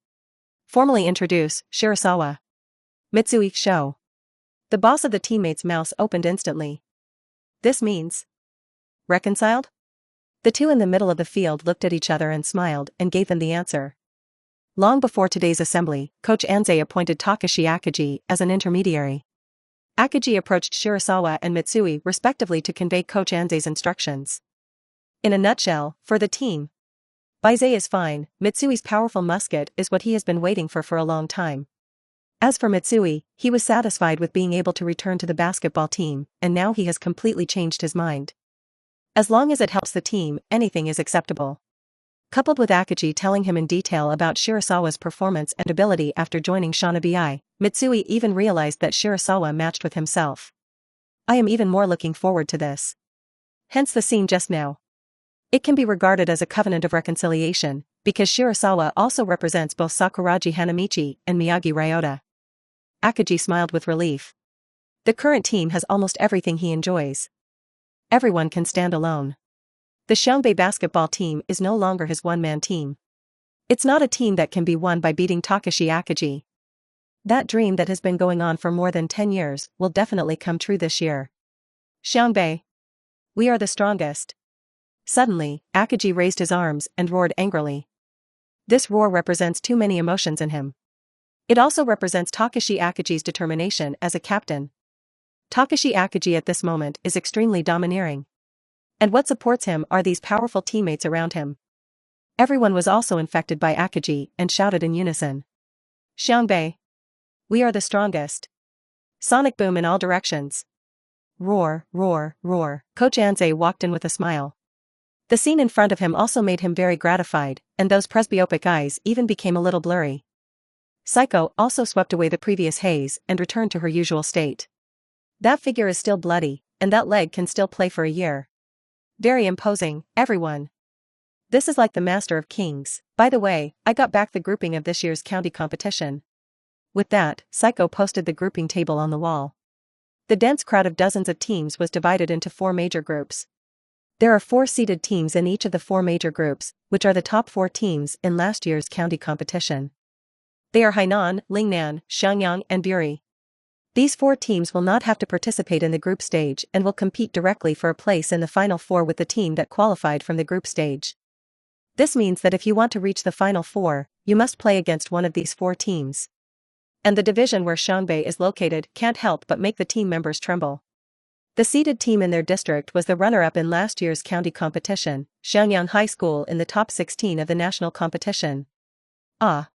Formally introduce, Shirasawa. Mitsui Sho. The boss of the teammates' mouths opened instantly. This means. Reconciled? The two in the middle of the field looked at each other and smiled and gave them the answer. Long before today's assembly, Coach Anze appointed Takashi Akaji as an intermediary. Akaji approached Shirasawa and Mitsui respectively to convey Coach Anze's instructions. In a nutshell, for the team. Bai Ze is fine, Mitsui's powerful musket is what he has been waiting for a long time. As for Mitsui, he was satisfied with being able to return to the basketball team, and now he has completely changed his mind. As long as it helps the team, anything is acceptable. Coupled with Akaji telling him in detail about Shirasawa's performance and ability after joining Xiangbei, Mitsui even realized that Shirasawa matched with himself. I am even more looking forward to this. Hence the scene just now. It can be regarded as a covenant of reconciliation, because Shirasawa also represents both Sakuragi Hanamichi and Miyagi Ryota. Akaji smiled with relief. The current team has almost everything he enjoys. Everyone can stand alone. The Xiangbei basketball team is no longer his one-man team. It's not a team that can be won by beating Takashi Akaji. That dream that has been going on for more than 10 years will definitely come true this year. Xiangbei. We are the strongest. Suddenly, Akaji raised his arms and roared angrily. This roar represents too many emotions in him. It also represents Takashi Akaji's determination as a captain. Takashi Akaji at this moment is extremely domineering. And what supports him are these powerful teammates around him. Everyone was also infected by Akaji and shouted in unison. Xiangbei. We are the strongest. Sonic boom in all directions. Roar, roar, roar. Coach Anze walked in with a smile. The scene in front of him also made him very gratified, and those presbyopic eyes even became a little blurry. Psycho also swept away the previous haze and returned to her usual state. That figure is still bloody, and that leg can still play for a year. Very imposing, everyone. This is like the Master of Kings. By the way, I got back the grouping of this year's county competition. With that, Psycho posted the grouping table on the wall. The dense crowd of dozens of teams was divided into 4 major groups. There are 4 seeded teams in each of the 4 major groups, which are the top 4 teams in last year's county competition. They are Hainan, Lingnan, Shenyang and Buri. These 4 teams will not have to participate in the group stage and will compete directly for a place in the Final Four with the team that qualified from the group stage. This means that if you want to reach the Final Four, you must play against one of these 4 teams. And the division where Xiangbei is located can't help but make the team members tremble. The seeded team in their district was the runner-up in last year's county competition, Xiangyang High School in the top 16 of the national competition. Ah.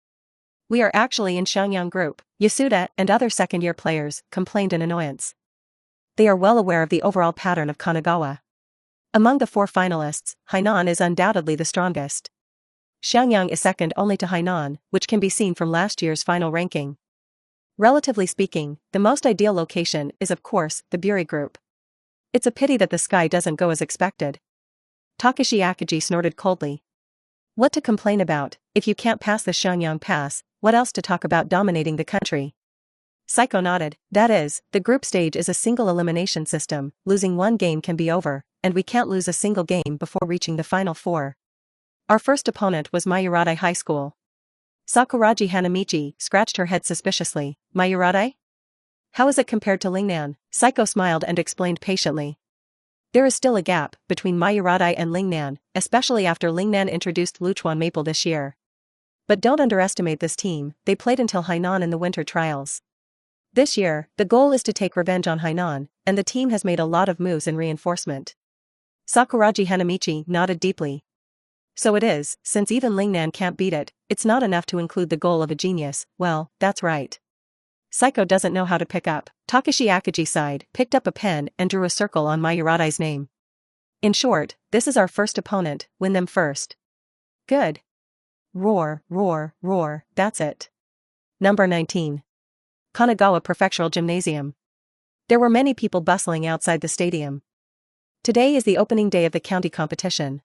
We are actually in Xiangyang Group, Yasuda and other second-year players complained in annoyance. They are well aware of the overall pattern of Kanagawa. Among the 4 finalists, Hainan is undoubtedly the strongest. Xiangyang is second only to Hainan, which can be seen from last year's final ranking. Relatively speaking, the most ideal location is of course the Buri Group. It's a pity that the sky doesn't go as expected. Takashi Akiji snorted coldly. What to complain about, if you can't pass the Xiangyang Pass, what else to talk about dominating the country? Psycho nodded, that is, the group stage is a single elimination system, losing one game can be over, and we can't lose a single game before reaching the final 4. Our first opponent was Mayuradai High School. Sakuragi Hanamichi scratched her head suspiciously. Mayuradai? How is it compared to Lingnan? Psycho smiled and explained patiently. There is still a gap between Mayuradai and Lingnan, especially after Lingnan introduced Luchuan Maple this year. But don't underestimate this team, they played until Hainan in the winter trials. This year, the goal is to take revenge on Hainan, and the team has made a lot of moves in reinforcement. Sakuragi Hanamichi nodded deeply. So it is, since even Lingnan can't beat it, it's not enough to include the goal of a genius, well, that's right. Psycho doesn't know how to pick up. Takashi Akiji sighed, picked up a pen and drew a circle on Mayuradai's name. In short, this is our first opponent, win them first. Good. Roar, roar, roar, that's it. Number 19. Kanagawa Prefectural Gymnasium. There were many people bustling outside the stadium. Today is the opening day of the county competition.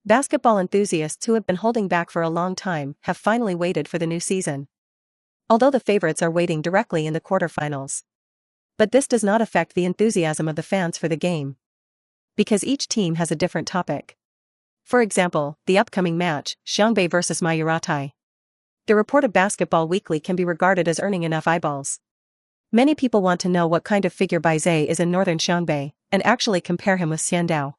Basketball enthusiasts who have been holding back for a long time have finally waited for the new season. Although the favorites are waiting directly in the quarterfinals. But this does not affect the enthusiasm of the fans for the game. Because each team has a different topic. For example, the upcoming match, Xiangbei vs Mayuratai. The report of Basketball Weekly can be regarded as earning enough eyeballs. Many people want to know what kind of figure Bai Ze is in northern Xiangbei, and actually compare him with Xiandao.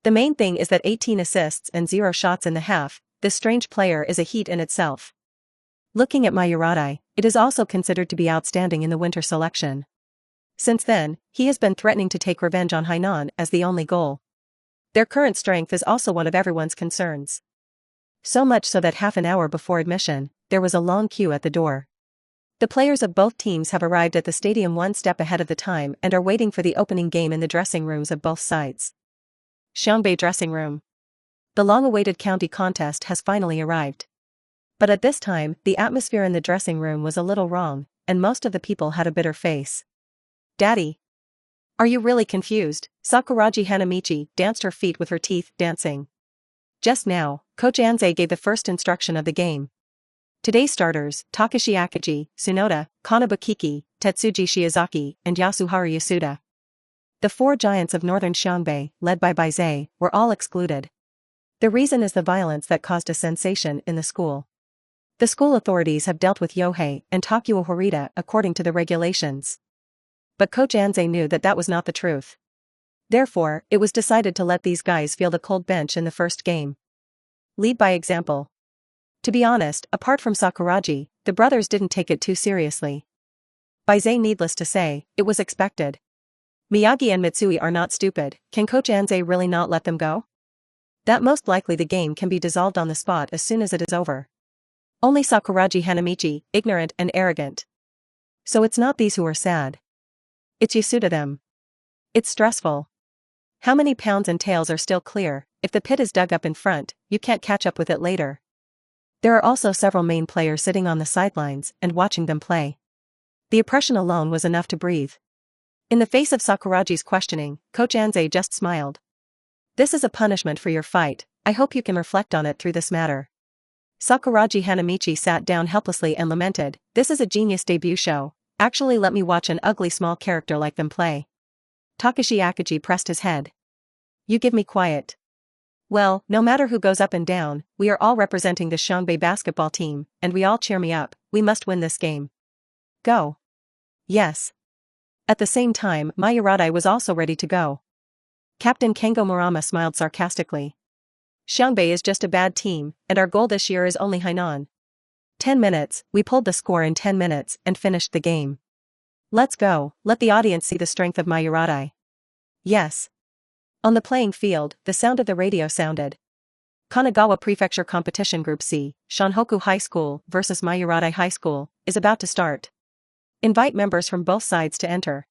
The main thing is that 18 assists and 0 shots in the half, this strange player is a heat in itself. Looking at Mayuradai, it is also considered to be outstanding in the winter selection. Since then, he has been threatening to take revenge on Hainan as the only goal. Their current strength is also one of everyone's concerns. So much so that half an hour before admission, there was a long queue at the door. The players of both teams have arrived at the stadium one step ahead of the time and are waiting for the opening game in the dressing rooms of both sides. Xiangbei dressing room. The long-awaited county contest has finally arrived. But at this time, the atmosphere in the dressing room was a little wrong, and most of the people had a bitter face. Daddy. Are you really confused? Sakuragi Hanamichi danced her feet with her teeth dancing. Just now, Coach Anze gave the first instruction of the game. Today's starters, Takashi Akiji, Tsunoda, Kanabu Kiki, Tetsuji Shiozaki, and Yasuharu Yasuda. The 4 giants of northern Xiangbei, led by Bai Ze, were all excluded. The reason is the violence that caused a sensation in the school. The school authorities have dealt with Yohei and Takuya Horita according to the regulations. But Coach Anze knew that that was not the truth. Therefore, it was decided to let these guys feel the cold bench in the first game. Lead by example. To be honest, apart from Sakuragi, the brothers didn't take it too seriously. Bai Ze, needless to say, it was expected. Miyagi and Mitsui are not stupid, can Coach Anze really not let them go? That most likely the game can be dissolved on the spot as soon as it is over. Only Sakuragi Hanamichi, ignorant and arrogant. So it's not these who are sad. It's Yasuda them. It's stressful. How many pounds and tails are still clear? If the pit is dug up in front, you can't catch up with it later. There are also several main players sitting on the sidelines and watching them play. The oppression alone was enough to breathe. In the face of Sakuragi's questioning, Coach Anze just smiled. This is a punishment for your fight, I hope you can reflect on it through this matter. Sakuragi Hanamichi sat down helplessly and lamented, this is a genius debut show, actually let me watch an ugly small character like them play. Takashi Akiji pressed his head. You give me quiet. Well, no matter who goes up and down, we are all representing the Xiangbei basketball team, and we all cheer me up, we must win this game. Go. Yes. At the same time, Mayuradai was also ready to go. Captain Kengo Murama smiled sarcastically. Xiangbei is just a bad team, and our goal this year is only Hainan. 10 minutes, we pulled the score in 10 minutes and finished the game. Let's go, let the audience see the strength of my Yuratai. Yes. On the playing field, the sound of the radio sounded. Kanagawa Prefecture Competition Group C, Shonhoku High School versus Mayurate High School, is about to start. Invite members from both sides to enter.